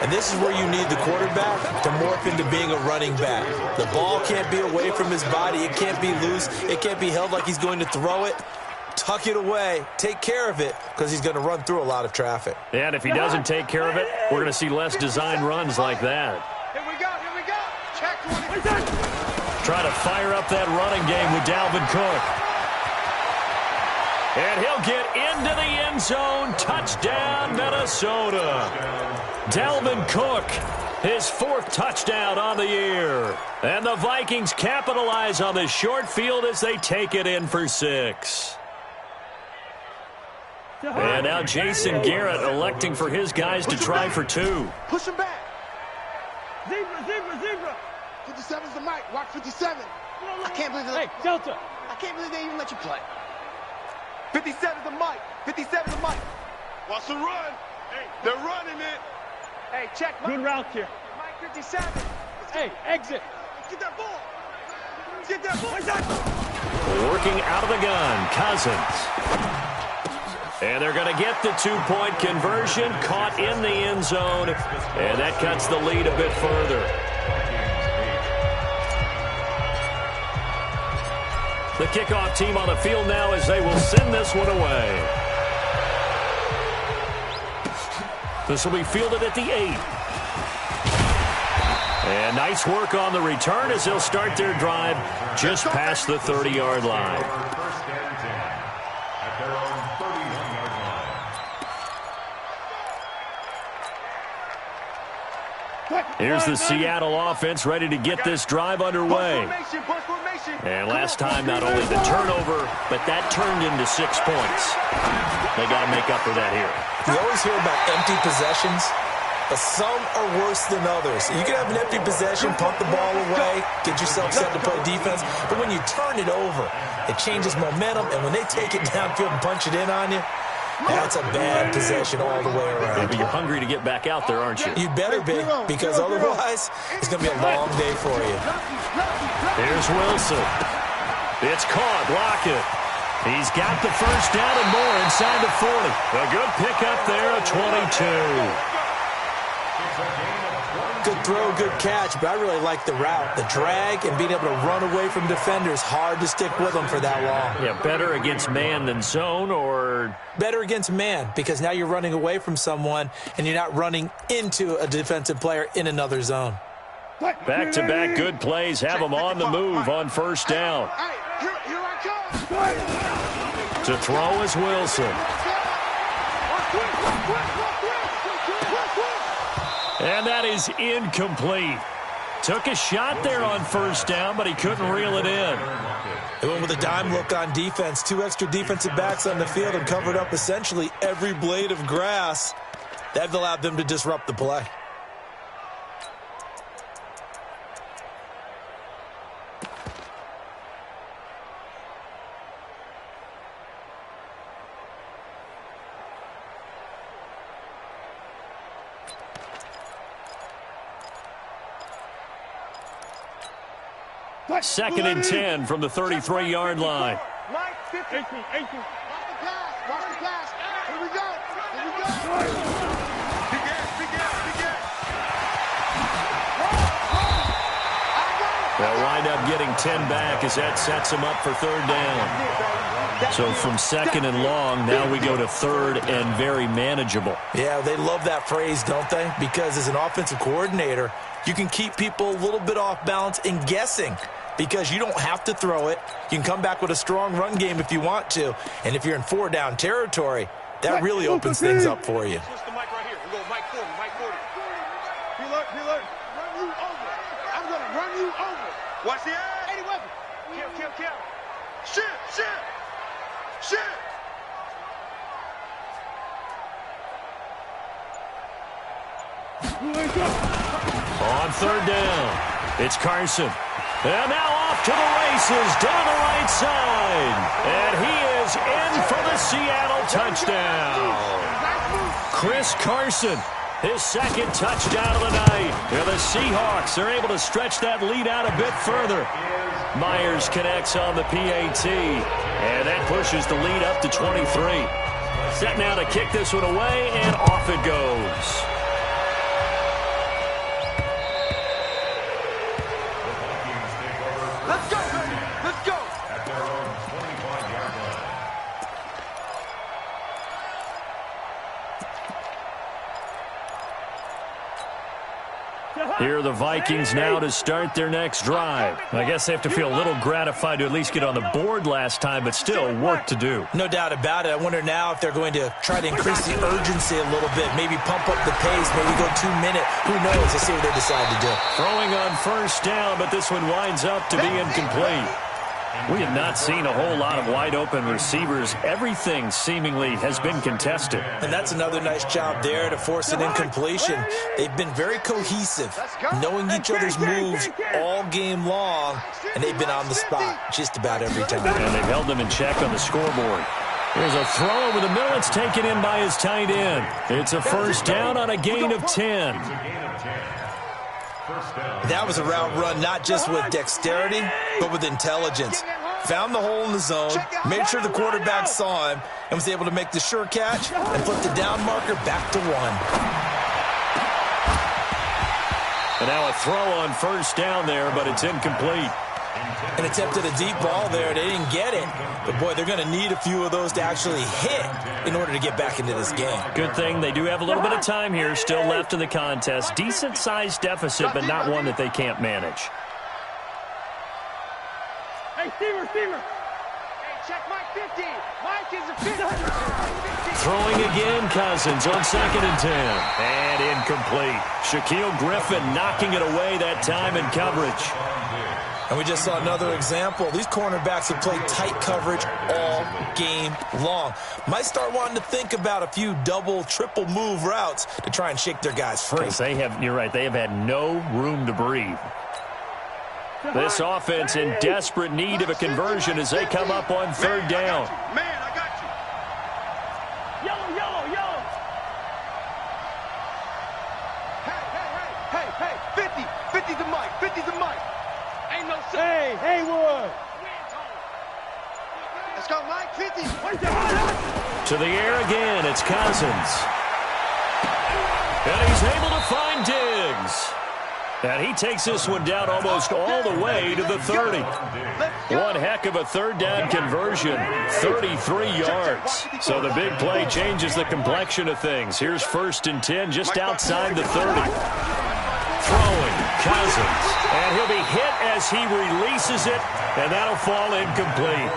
And this is where you need the quarterback to morph into being a running back. The ball can't be away from his body. It can't be loose. It can't be held like he's going to throw it. Tuck it away. Take care of it because he's going to run through a lot of traffic. And if he doesn't take care of it, we're going to see less design runs like that. Here we go. Here we go. Check 20. Try to fire up that running game with Dalvin Cook. And he'll get into the end zone. Touchdown, Minnesota. Dalvin Cook, his 4th touchdown on the year. And the Vikings capitalize on this short field as they take it in for 6. And now Jason Garrett electing for his guys to try for 2. Push him back. Zebra. 57's the mic. Watch 57. I can't believe they... Hey, Delta. I can't believe they even let you play. 57's the mic. 57's the mic. Watch the run. Hey, they're running it. Hey, check. Good route here. Mike 57. Hey, exit. Get that ball. Get that ball. Working out of the gun, Cousins. And they're going to get the 2-point conversion, caught in the end zone, and that cuts the lead a bit further. The kickoff team on the field now as they will send this one away. This will be fielded at the 8. And nice work on the return as they'll start their drive just past the 30-yard line. Here's the Seattle offense ready to get this drive underway. And last time, not only the turnover, but that turned into 6 points. They got to make up for that here. You always hear about empty possessions, but some are worse than others. You can have an empty possession, pump the ball away, get yourself set to play defense, but when you turn it over, it changes momentum, and when they take it downfield and punch it in on you, that's a bad possession all the way around. Yeah, but you're hungry to get back out there, aren't you? You better be, because otherwise, it's going to be a long day for you. Here's Wilson. It's caught. Lockett. He's got the first down and more inside the 40. A good pickup there, a 22. Good throw, good catch, but I really like the route. The drag and being able to run away from defenders, hard to stick with them for that long. Yeah, better against man than zone, or? Better against man, because now you're running away from someone and you're not running into a defensive player in another zone. Back-to-back good plays have them on the move on first down. To throw is Wilson. And that is incomplete. Took a shot there on first down, but he couldn't reel it in. They went with a dime look on defense. 2 extra defensive backs on the field and covered up essentially every blade of grass. That allowed them to disrupt the play. Second and 10 from the 33-yard line. Mike, 18. Watch the pass. Here we go. They'll wind up getting 10 back as that sets them up for third down. So from second and long, now we go to third and very manageable. Yeah, they love that phrase, don't they? Because as an offensive coordinator, you can keep people a little bit off balance and guessing, because you don't have to throw it. You can come back with a strong run game if you want to. And if you're in 4-down territory, that really opens things up for you. Switch the mic right here. We go Mike 40. Preload. Run you over. I'm going to run you over. Watch the eye. 80 weapon. Kill. Shit. On third down, it's Carson. And now off to the races down the right side. And he is in for the Seattle touchdown. Chris Carson, his second touchdown of the night. And the Seahawks are able to stretch that lead out a bit further. Myers connects on the PAT. And that pushes the lead up to 23. Set now to kick this one away, and off it goes. Here are the Vikings now to start their next drive. I guess they have to feel a little gratified to at least get on the board last time, but still work to do. No doubt about it. I wonder now if they're going to try to increase the urgency a little bit, maybe pump up the pace, maybe go 2 minute. Who knows? Let's see what they decide to do. Throwing on first down, but this one winds up to be incomplete. We have not seen a whole lot of wide-open receivers. Everything seemingly has been contested. And that's another nice job there to force an incompletion. They've been very cohesive, knowing each other's moves all game long, and they've been on the spot just about every time. And they've held them in check on the scoreboard. There's a throw over the middle. It's taken in by his tight end. It's a first down on a gain of 10. That was a route run not just with dexterity, but with intelligence. Found the hole in the zone, made sure the quarterback saw him, and was able to make the sure catch and flip the down marker back to 1. And now a throw on first down there, but it's incomplete. And attempted a deep ball there. They didn't get it. But, boy, they're going to need a few of those to actually hit in order to get back into this game. Good thing they do have a little bit of time here still left in the contest. Decent-sized deficit, but not one that they can't manage. Hey, Steamer. Hey, check Mike 50. Mike is a 50. Throwing again, Cousins on second and 10. And incomplete. Shaquille Griffin knocking it away that time in coverage. And we just saw another example. These cornerbacks have played tight coverage all game long. Might start wanting to think about a few double, triple move routes to try and shake their guys free. You're right, they have had no room to breathe. This offense in desperate need of a conversion as they come up on third down. Man, I got you. Yellow. Hey, 50 to Mike. Ain't no sense. Hey, Haywood. Let's go, Mike. 50. To the air again, it's Cousins. And he's able to find Diggs. And he takes this one down almost all the way to the 30. One heck of a third down conversion, 33 yards. So the big play changes the complexion of things. Here's 1st and 10 just outside the 30. Throwing, Cousins. And he'll be hit as he releases it, and that'll fall incomplete.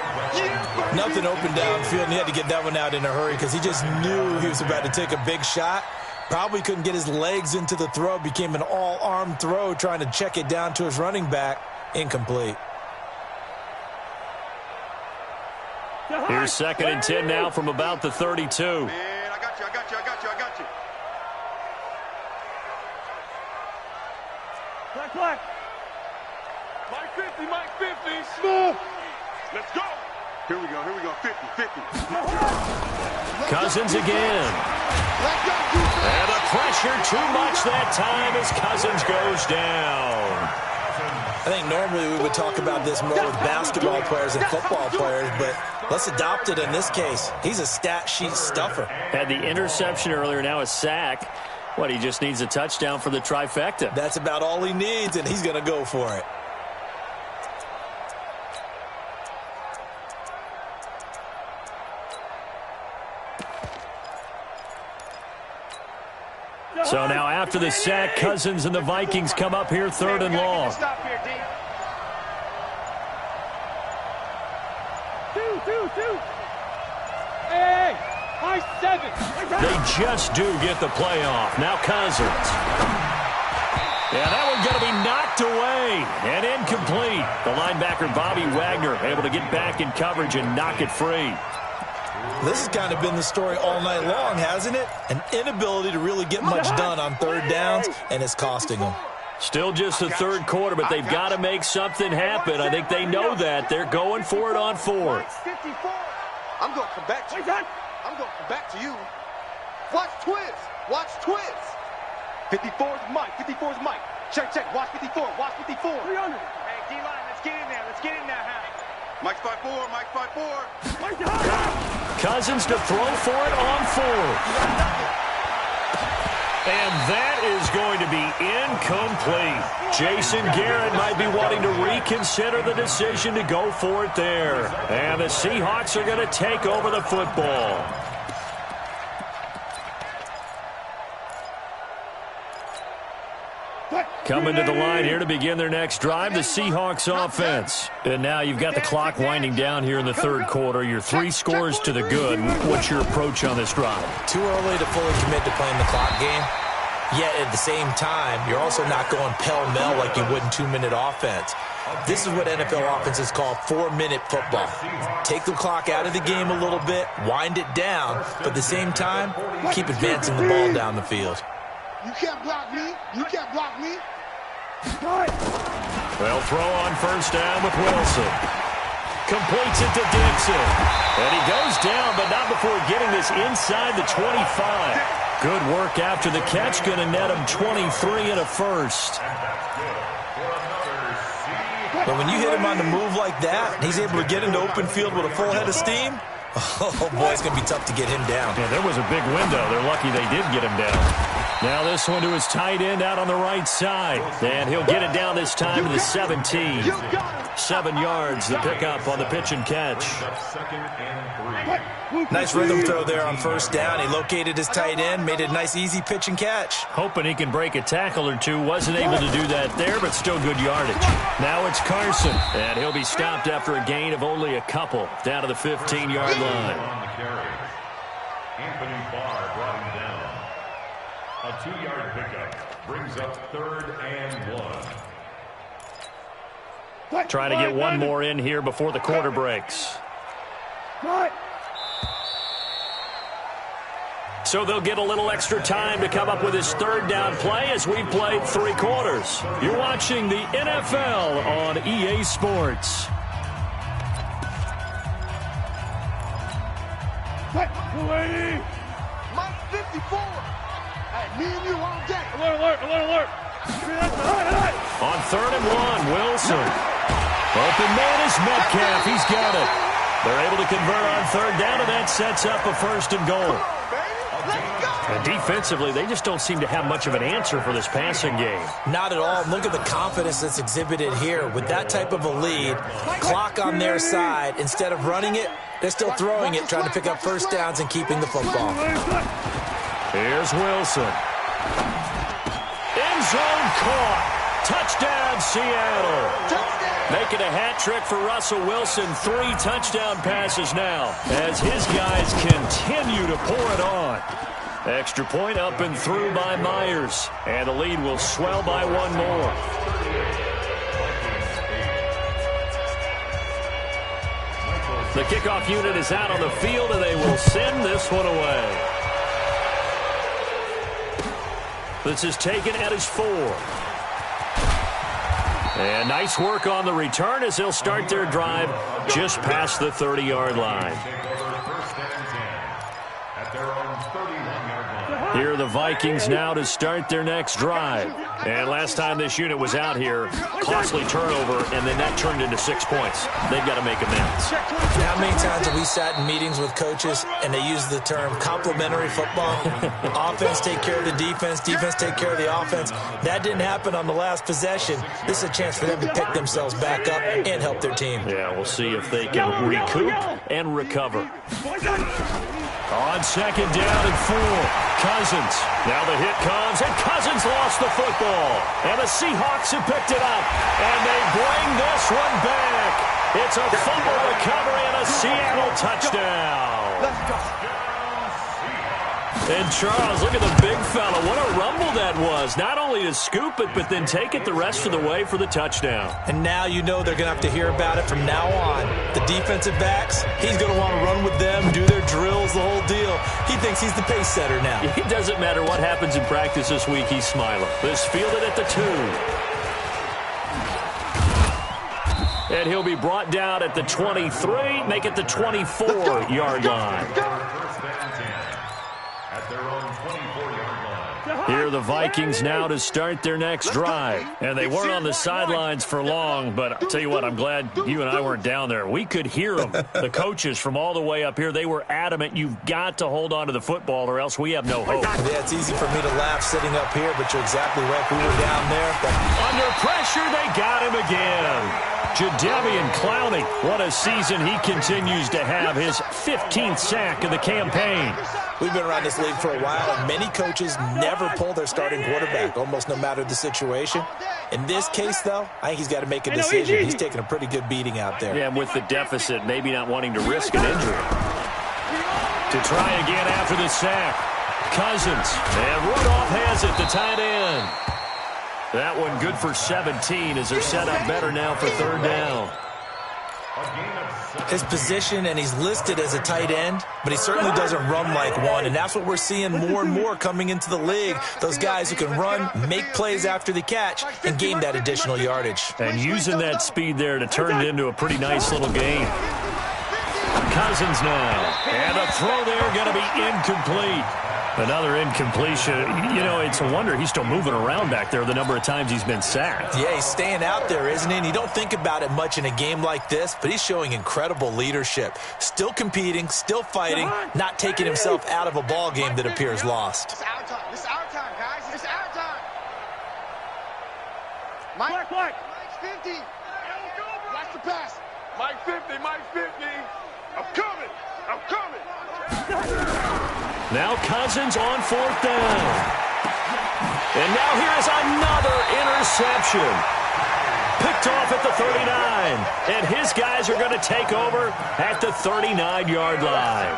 Nothing open downfield, and he had to get that one out in a hurry because he just knew he was about to take a big shot. Probably couldn't get his legs into the throw. Became an all-arm throw trying to check it down to his running back. Incomplete. Here's 2nd and 10 now from about the 32. Man, I got you. Black. Mike 50. Smooth. Let's go. Here we go. 50. Cousins again. And the pressure too much that time as Cousins goes down. I think normally we would talk about this more with basketball players and football players, but let's adopt it in this case. He's a stat sheet stuffer. Had the interception earlier, now a sack. He just needs a touchdown for the trifecta. That's about all he needs, and he's going to go for it. So now after the sack, Cousins and the Vikings come up here 3rd and long. Stop here, D. Two. Hey, high 7. They just do get the play off. Now Cousins. Yeah, that one's going to be knocked away and incomplete. The linebacker, Bobby Wagner, able to get back in coverage and knock it free. This has kind of been the story all night long, hasn't it? An inability to really get much done on 3rd downs, and it's costing them. Still just the 3rd quarter, but they've got to make something happen. I think they know that. They're going for it on 4th. I'm going to come back to you. Watch twist. 54's Mike. Check. Watch 54. 300. Hey, D-line, let's get in there. Mike's 5'4". Cousins to throw for it on 4th. And that is going to be incomplete. Jason Garrett might be wanting to reconsider the decision to go for it there. And the Seahawks are going to take over the football. Coming to the line here to begin their next drive, the Seahawks offense. And now you've got the clock winding down here in the 3rd quarter. You're 3 scores to the good. What's your approach on this drive? Too early to fully commit to playing the clock game. Yet at the same time, you're also not going pell-mell like you would in 2-minute offense. This is what NFL offenses call 4-minute football. Take the clock out of the game a little bit, wind it down, but at the same time, keep advancing the ball down the field. You can't block me. Well, throw on 1st down with Wilson. Completes it to Dixon. And he goes down, but not before getting this inside the 25. Good work after the catch. Going to net him 23 and a 1st. But when you hit him on the move like that, and he's able to get into open field with a full head of steam, oh, boy, it's going to be tough to get him down. Yeah, there was a big window. They're lucky they did get him down. Now this one to his tight end out on the right side. And he'll get it down this time to the 17. 7 yards, the pickup on the pitch and catch. Nice rhythm throw there on 1st down. He located his tight end, made it a nice easy pitch and catch. Hoping he can break a tackle or two. Wasn't able to do that there, but still good yardage. Now it's Carson, and he'll be stopped after a gain of only a couple down to the 15-yard line. On the carry. Anthony Barr brought him down. A 2-yard pickup brings up 3rd and 1. Trying to get one more in here before the quarter breaks. So they'll get a little extra time to come up with his 3rd down play as we've played 3 quarters. You're watching the NFL on EA Sports. Mike 54. Hey, me and you all day. Alert. On 3rd and 1, Wilson. Open man is Metcalf. He's got it. They're able to convert on third down, and that sets up a 1st and goal. And defensively, they just don't seem to have much of an answer for this passing game. Not at all. Look at the confidence that's exhibited here. With that type of a lead, clock on their side, instead of running it, they're still throwing it, trying to pick up first downs and keeping the football. Here's Wilson. End zone caught. Touchdown, Seattle. Making a hat trick for Russell Wilson. 3 touchdown passes now as his guys continue to pour it on. Extra point up and through by Myers. And the lead will swell by 1 more. The kickoff unit is out on the field, and they will send this one away. This is taken at his 4. And nice work on the return as they'll start their drive just past the 30-yard line. Here are the Vikings now to start their next drive. And last time this unit was out here, costly turnover, and then that turned into 6 points. They've got to make amends. How many times have we sat in meetings with coaches and they use the term complementary football? Offense take care of the defense, defense take care of the offense. That didn't happen on the last possession. This is a chance for them to pick themselves back up and help their team. Yeah, we'll see if they can recoup and recover. On 2nd down and 4, Cousins. Now the hit comes, and Cousins lost the football. And the Seahawks have picked it up, and they bring this one back. It's a fumble recovery and a Seattle touchdown. Let's go. And Charles, look at the big fella. What a rumble that was. Not only to scoop it, but then take it the rest of the way for the touchdown. And now you know they're going to have to hear about it from now on. The defensive backs, he's going to want to run with them, do their drills, the whole deal. He thinks he's the pace setter now. It doesn't matter what happens in practice this week, he's smiling. This fielded at the 2. And he'll be brought down at the 23, make it the 24-yard line. Here are the Vikings now to start their next drive. And they weren't on the sidelines for long, but I'll tell you what, I'm glad you and I weren't down there. We could hear them. The coaches from all the way up here, they were adamant, you've got to hold on to the football or else we have no hope. Yeah, it's easy for me to laugh sitting up here, but you're exactly right. We were down there. But under pressure, they got him again. Jadeveon Clowney, what a season he continues to have, his 15th sack of the campaign. We've been around this league for a while, and many coaches never pull their starting quarterback, almost no matter the situation. In this case, though, I think he's got to make a decision. He's taking a pretty good beating out there. Yeah, and with the deficit, maybe not wanting to risk an injury. To try again after the sack. Cousins, and Rudolph has it, the tight end. That one good for 17 as they're set up better now for 3rd down. His position, and he's listed as a tight end, but he certainly doesn't run like one, and that's what we're seeing more and more coming into the league. Those guys who can run, make plays after the catch, and gain that additional yardage. And using that speed there to turn it into a pretty nice little game. Cousins now, and a throw there going to be incomplete. Another incompletion. You know, it's a wonder he's still moving around back there the number of times he's been sacked. Yeah, he's staying out there, isn't he? And you don't think about it much in a game like this, but he's showing incredible leadership. Still competing, still fighting, not taking himself out of a ball game that appears lost. It's our time. It's our time, guys. It's our time. Mike's 50. Watch the pass. Mike 50, Mike 50. I'm coming. I'm coming. Now Cousins on 4th down. And now here is another interception. Picked off at the 39. And his guys are going to take over at the 39-yard line.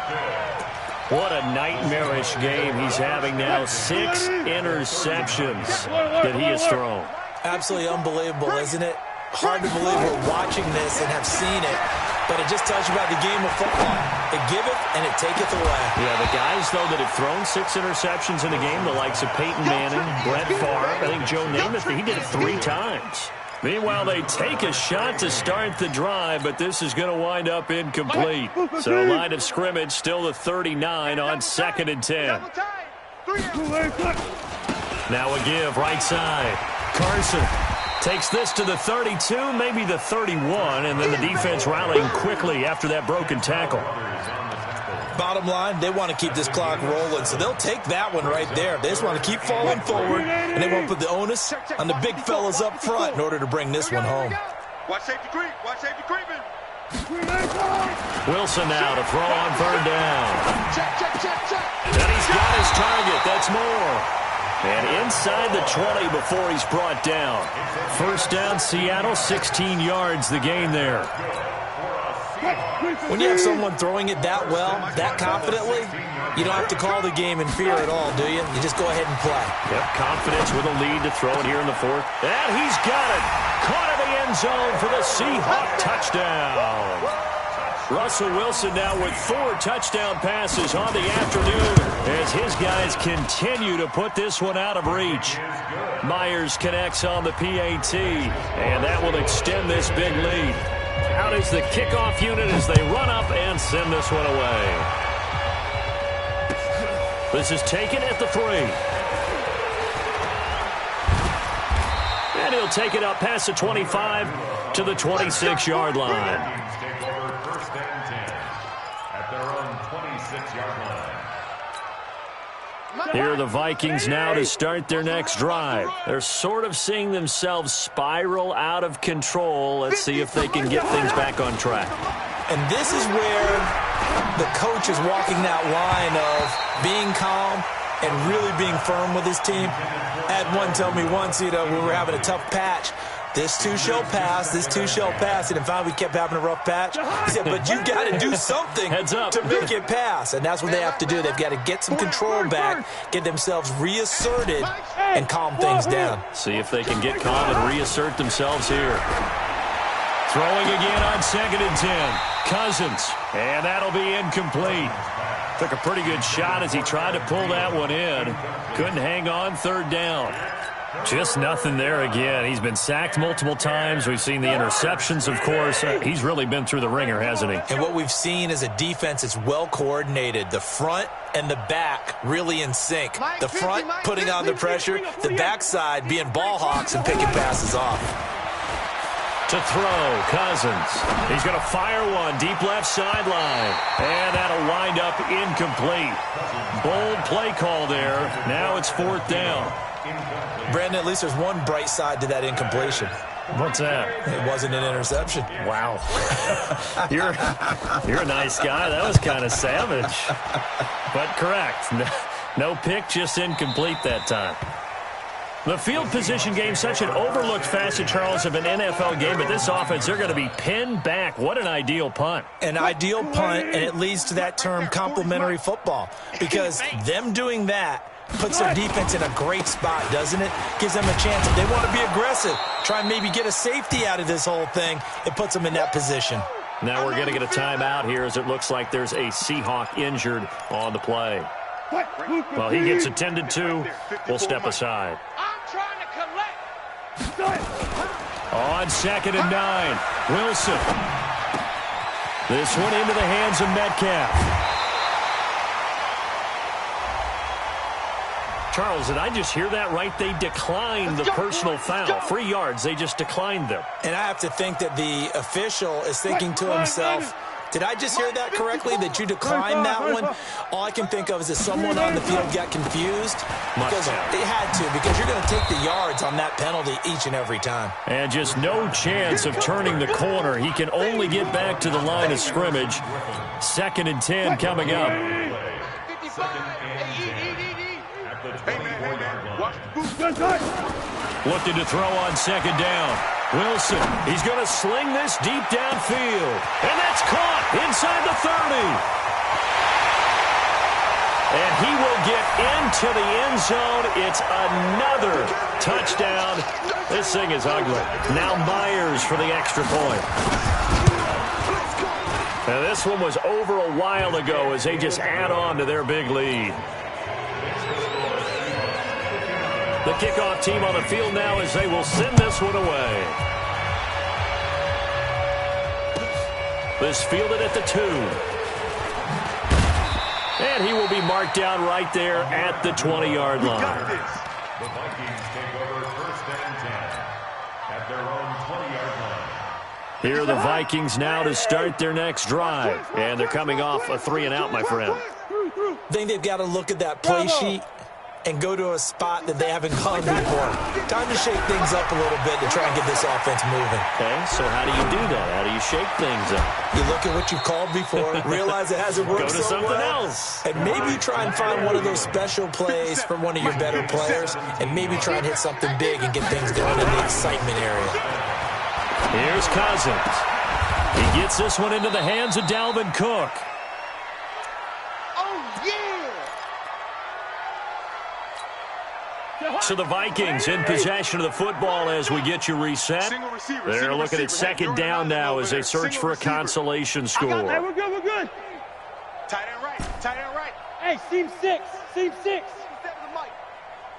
What a nightmarish game he's having now. 6 interceptions that he has thrown. Absolutely unbelievable, isn't it? Hard to believe we're watching this and have seen it. But it just tells you about the game of football. It giveth and it taketh away. Yeah, the guys, though, that have thrown 6 interceptions in a game, the likes of Peyton Manning, Brett Favre, I think Joe Namath, he did it 3 times. Meanwhile, they take a shot to start the drive, but this is going to wind up incomplete. So line of scrimmage still the 39 on 2nd and 10. Now a give, right side. Carson Takes this to the 32, maybe the 31, and then the defense rallying quickly after that broken tackle. Bottom line, they want to keep this clock rolling, so they'll take that one right there. They just want to keep falling forward, and they won't put the onus on the big fellas up front in order to bring this one home. Watch safety creep. Watch safety creeping. Wilson now to throw on third down. Check. And he's got his target. That's more. And inside the 20 before he's brought down. First down, Seattle, 16 yards the gain there. When you have someone throwing it that well, that confidently, you don't have to call the game in fear at all, do you? You just go ahead and play. Yep, confidence with a lead to throw it here in the fourth. And he's got it. Caught in the end zone for the Seahawk touchdown. Russell Wilson now with 4 touchdown passes on the afternoon as his guys continue to put this one out of reach. Myers connects on the PAT, and that will extend this big lead. Out is the kickoff unit as they run up and send this one away. This is taken at the 3. And he'll take it up past the 25 to the 26-yard line. Here are the Vikings now to start their next drive. They're sort of seeing themselves spiral out of control. Let's see if they can get things back on track. And this is where the coach is walking that line of being calm and really being firm with his team. I had one tell me once, we were having a tough patch. This too shall pass, this too shall pass. And finally we kept having a rough patch. He said, but you got to do something to make it pass. And that's what they have to do. They've got to get some control back, get themselves reasserted, and calm things down. See if they can get calm and reassert themselves here. Throwing again on 2nd and 10. Cousins, and that'll be incomplete. Took a pretty good shot as he tried to pull that one in. Couldn't hang on 3rd down. Just nothing there again. He's been sacked multiple times. We've seen the interceptions, of course. He's really been through the ringer, hasn't he? And what we've seen is a defense that's well coordinated. The front and the back really in sync. The front putting on the pressure, the backside being ball hawks and picking passes off. To throw, Cousins. He's going to fire one deep left sideline. And that'll wind up incomplete. Bold play call there. Now it's 4th down. Brandon, at least there's one bright side to that incompletion. What's that? It wasn't an interception. Wow. You're a nice guy. That was kind of savage. But correct. No pick, just incomplete that time. The field position game, such an overlooked facet, Charles, of an NFL game. But this offense, they're going to be pinned back. What an ideal punt. An ideal punt, and it leads to that term complementary football. Because them doing that puts their defense in a great spot, doesn't it? Gives them a chance. If they want to be aggressive, try and maybe get a safety out of this whole thing, it puts them in that position. Now we're going to get a timeout here as it looks like there's a Seahawk injured on the play. Well, he gets attended to. We'll step aside. I'm trying to collect. On 2nd and 9, Wilson. This one into the hands of Metcalf. Charles, did I just hear that right? They declined the personal foul. 3 yards, they just declined them. And I have to think that the official is thinking to himself, did I just hear that correctly, that you declined that one? All I can think of is that someone on the field got confused. Because they had to, because you're going to take the yards on that penalty each and every time. And just no chance of turning the corner. He can only get back to the line of scrimmage. 2nd and 10 coming up. Looking to throw on 2nd down. Wilson, he's going to sling this deep downfield. And that's caught inside the 30. And he will get into the end zone. It's another touchdown. This thing is ugly. Now Myers for the extra point. Now this one was over a while ago as they just add on to their big lead. The kickoff team on the field now as they will send this one away. This fielded at the 2. And he will be marked down right there at the 20-yard line. The Vikings take over 1st and 10 at Here are the Vikings now to start their next drive. And they're coming off a 3-and-out, my friend. I think they've got to look at that play sheet and go to a spot that they haven't gone before. Time to shake things up a little bit to try and get this offense moving. Okay, so how do you do that? How do you shake things up? You look at what you've called before, realize it hasn't worked Go to so something well, else. and maybe try and find one of those special plays from one of your better players, and maybe try and hit something big and get things going in the excitement area. Here's Cousins. He gets this one into the hands of Dalvin Cook. So the Vikings in possession of the football as we get you reset. They're looking at second down now as they search for a consolation score. Hey, we're good, we're good. Tight end right, tight end right. Hey, seam 6, seam 6.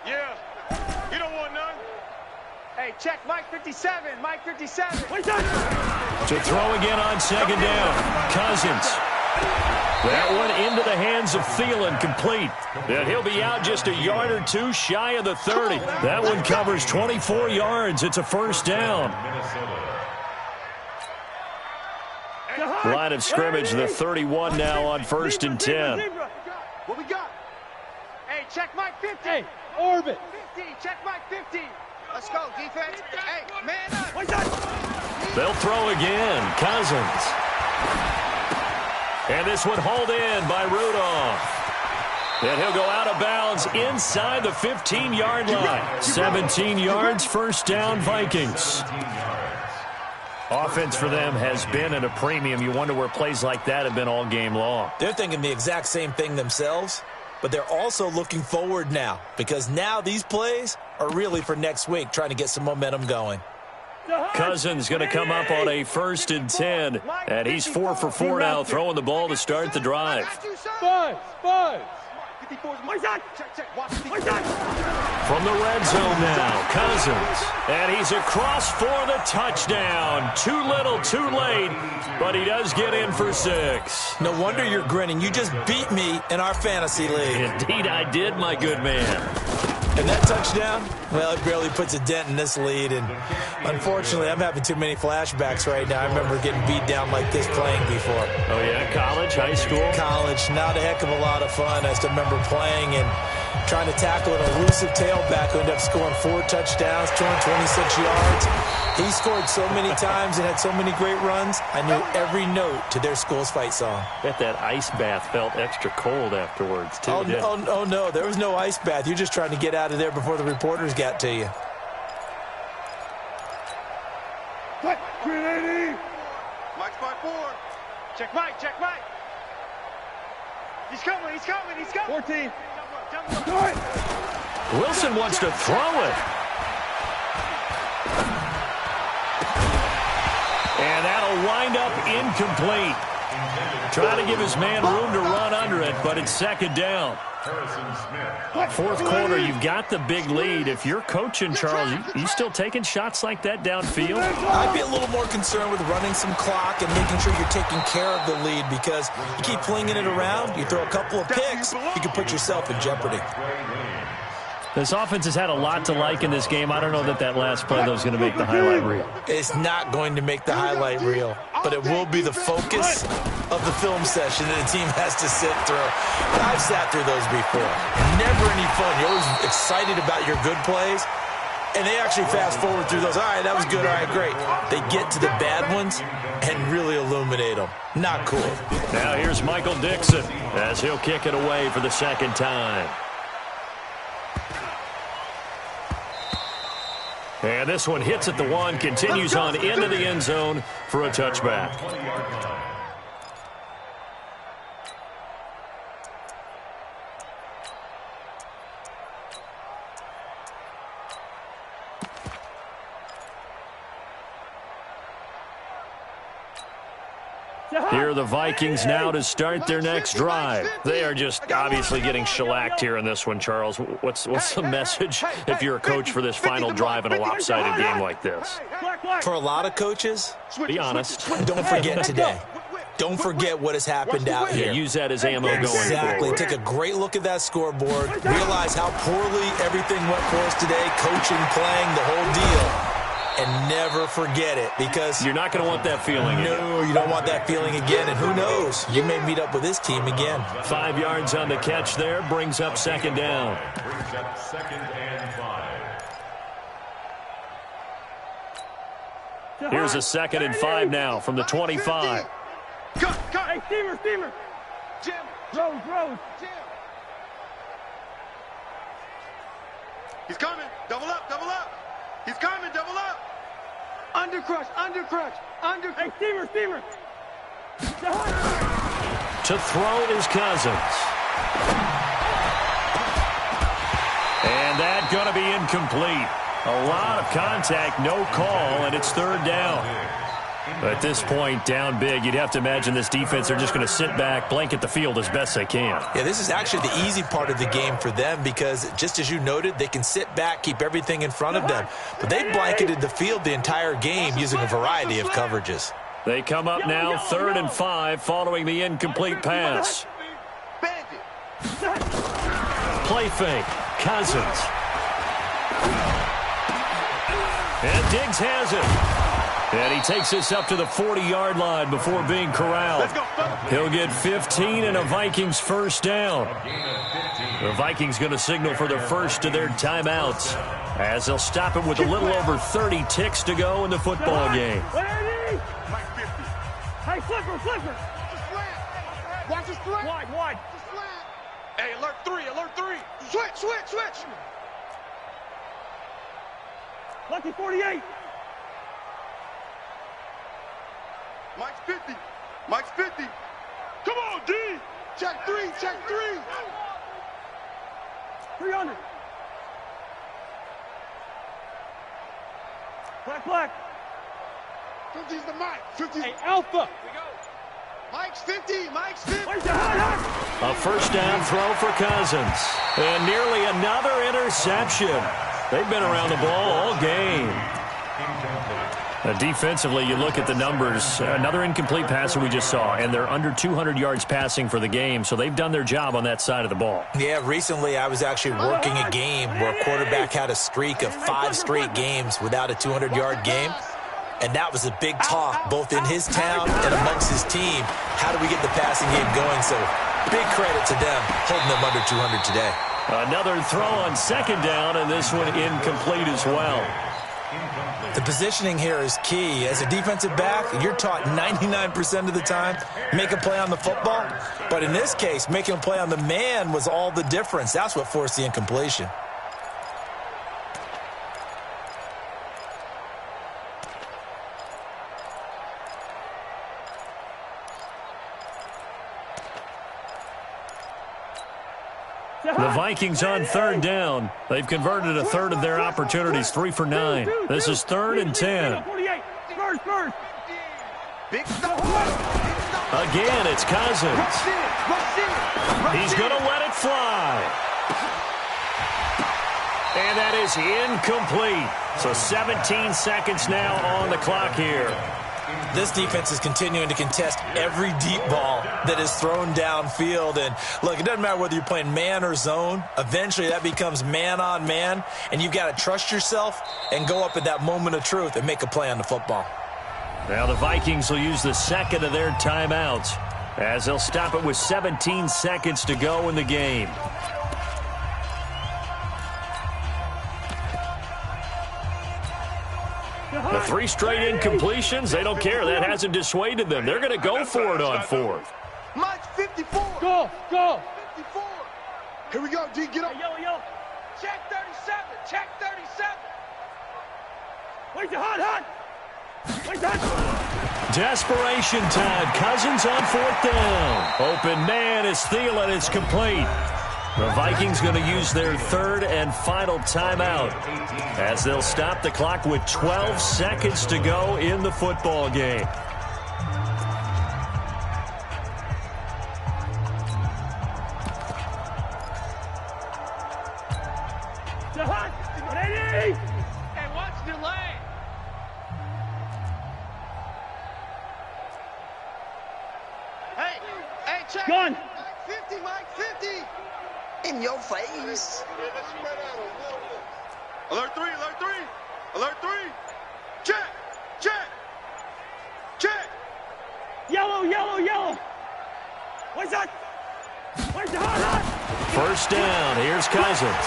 Yeah, you don't want none. Hey, check Mike 57, Mike 57. To throw again on second down. Cousins. That one into the hands of Thielen, complete. And he'll be out just a yard or two shy of the 30. That one covers 24 yards. It's a first down. Line of scrimmage, the 31 now on 1st and 10. What we got? Hey, check Mike 50. Hey, orbit. 50, check Mike 50. Let's go, defense. Hey, man up. They'll throw again. Cousins. And this one hauled in by Rudolph. And he'll go out of bounds inside the 15-yard line. 17 yards, first down, Vikings. Offense for them has been at a premium. You wonder where plays like that have been all game long. They're thinking the exact same thing themselves, but they're also looking forward now because now these plays are really for next week, trying to get some momentum going. Cousins going to come up on a 1st and 10, and he's 4 for 4 now, throwing the ball to start the drive. Five. From the red zone now, Cousins, and he's across for the touchdown. Too little, too late, but he does get in for 6. No wonder you're grinning. You just beat me in our fantasy league. Indeed I did, my good man. And that touchdown, well, it barely puts a dent in this lead. And unfortunately, I'm having too many flashbacks right now. I remember getting beat down like this playing before. Oh, yeah? College, high school? College. Not a heck of a lot of fun. I just remember playing and trying to tackle an elusive tailback who ended up scoring 4 touchdowns, 226 yards. He scored so many times and had so many great runs, I knew every note to their school's fight song. Bet that ice bath felt extra cold afterwards, too. Oh, no, there was no ice bath. You're just trying to get out of there before the reporters got to you. Cut, 380. Mike's by 4. Check Mike. He's coming. 14. Wilson wants to throw it. And that'll wind up incomplete. Trying to give his man room to run under it, but it's second down. 4th quarter, you've got the big lead. If you're coaching, Charles, you still taking shots like that downfield? I'd be a little more concerned with running some clock and making sure you're taking care of the lead because you keep flinging it around, you throw a couple of picks, you can put yourself in jeopardy. This offense has had a lot to like in this game. I don't know that last play, though, is going to make the highlight reel. It's not going to make the highlight reel, but it will be the focus of the film session that the team has to sit through. I've sat through those before. Never any fun. You're always excited about your good plays, and they actually fast forward through those. All right, that was good. All right, great. They get to the bad ones and really illuminate them. Not cool. Now here's Michael Dixon as he'll kick it away for the second time. And this one hits at the 1, continues on into the end zone for a touchback. Here are the Vikings now to start their next drive. They are just obviously getting shellacked here in this one, Charles. What's the message if you're a coach for this final drive in a lopsided game like this? For a lot of coaches, be honest, don't forget today. Don't forget what has happened out here. Yeah, use that as ammo going forward. Exactly. Take a great look at that scoreboard. Realize how poorly everything went for us today, coaching, playing, the whole deal. And and never forget it, because you're not going to want that feeling again. No, you don't want that feeling again, and who knows? You may meet up with this team again. 5 yards on the catch there, brings up second down. Brings up 2nd and 5. Here's a 2nd and 5 now from the 25. Cut. Hey, steamer. Jim. Rose. Jim. He's coming. Double up. He's coming. Double up. Undercrush. Hey, steamer. To throw is Cousins. And that's going to be incomplete. A lot of contact, no call, and it's 3rd down. At this point, down big, you'd have to imagine this defense are just going to sit back, blanket the field as best they can. Yeah, this is actually the easy part of the game for them because, just as you noted, they can sit back, keep everything in front of them. But they blanketed the field the entire game using a variety of coverages. They come up now 3rd and 5 following the incomplete pass. Play fake. Cousins. And Diggs has it. And he takes this up to the 40-yard line before being corralled. He'll get 15 and a Vikings first down. The Vikings going to signal for the first of their timeouts as they'll stop it with a little over 30 ticks to go in the football game. Hey, flipper. Watch his slant. Wide. Hey, alert 3. Switch. Lucky 48. Mike's 50. Come on, D. Check 3. 300. Black. 50's the Mike. 50. Hey, Alpha. We go. Mike's 50. A first down throw for Cousins. And nearly another interception. They've been around the ball all game. Defensively, you look at the numbers. Another incomplete passer we just saw, and they're under 200 yards passing for the game, so they've done their job on that side of the ball. Yeah, recently I was actually working a game where a quarterback had a streak of 5 straight games without a 200-yard game, and that was a big talk both in his town and amongst his team. How do we get the passing game going? So big credit to them holding them under 200 today. Another throw on second down, and this one incomplete as well. The positioning here is key. As a defensive back, you're taught 99% of the time, make a play on the football. But in this case, making a play on the man was all the difference. That's what forced the incompletion. The Vikings on 3rd down. They've converted a third of their opportunities, 3 for 9. This is 3rd and 10. Again, it's Cousins. He's going to let it fly. And that is incomplete. So 17 seconds now on the clock here. This defense is continuing to contest every deep ball that is thrown downfield. And, look, it doesn't matter whether you're playing man or zone. Eventually, that becomes man-on-man, and you've got to trust yourself and go up at that moment of truth and make a play on the football. Now the Vikings will use the second of their timeouts as they'll stop it with 17 seconds to go in the game. The 3 straight incompletions, they don't care. That hasn't dissuaded them. They're going to go for it on 4th. Mike's 54. Go. 54. Here we go, D. Get up. Hey, yellow. Check 37. Wait, hot. Desperation time. Cousins on 4th down. Open man is Thielen. It's complete. The Vikings going to use their 3rd and final timeout as they'll stop the clock with 12 seconds to go in the football game. Ready? Hey, watch the lane. Hey, check. Gun. Mike 50. In your face. Alert 3. Check. Check. Check. Yellow, yellow, yellow. What's that? Where's the hot? First down. Here's Cousins.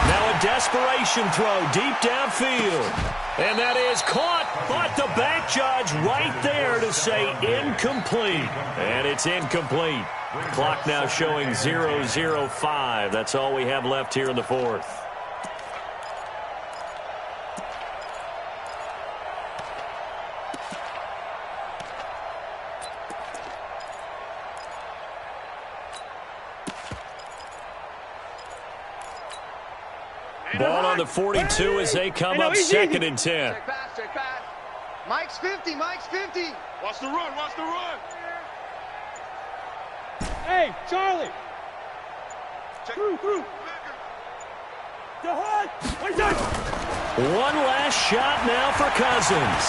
Now a desperation throw deep downfield. And that is caught, but the back judge right there to say incomplete. And it's incomplete. Clock now showing 0:05. That's all we have left here in the fourth. Ball on the 42 as they come up second and 10. Check pass, check pass. Mike's 50, Mike's 50. Watch the run, watch the run. Hey, Charlie. Check through. The hood. What's that? One last shot now for Cousins.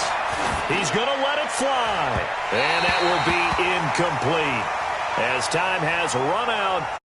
He's going to let it fly. And that will be incomplete as time has run out.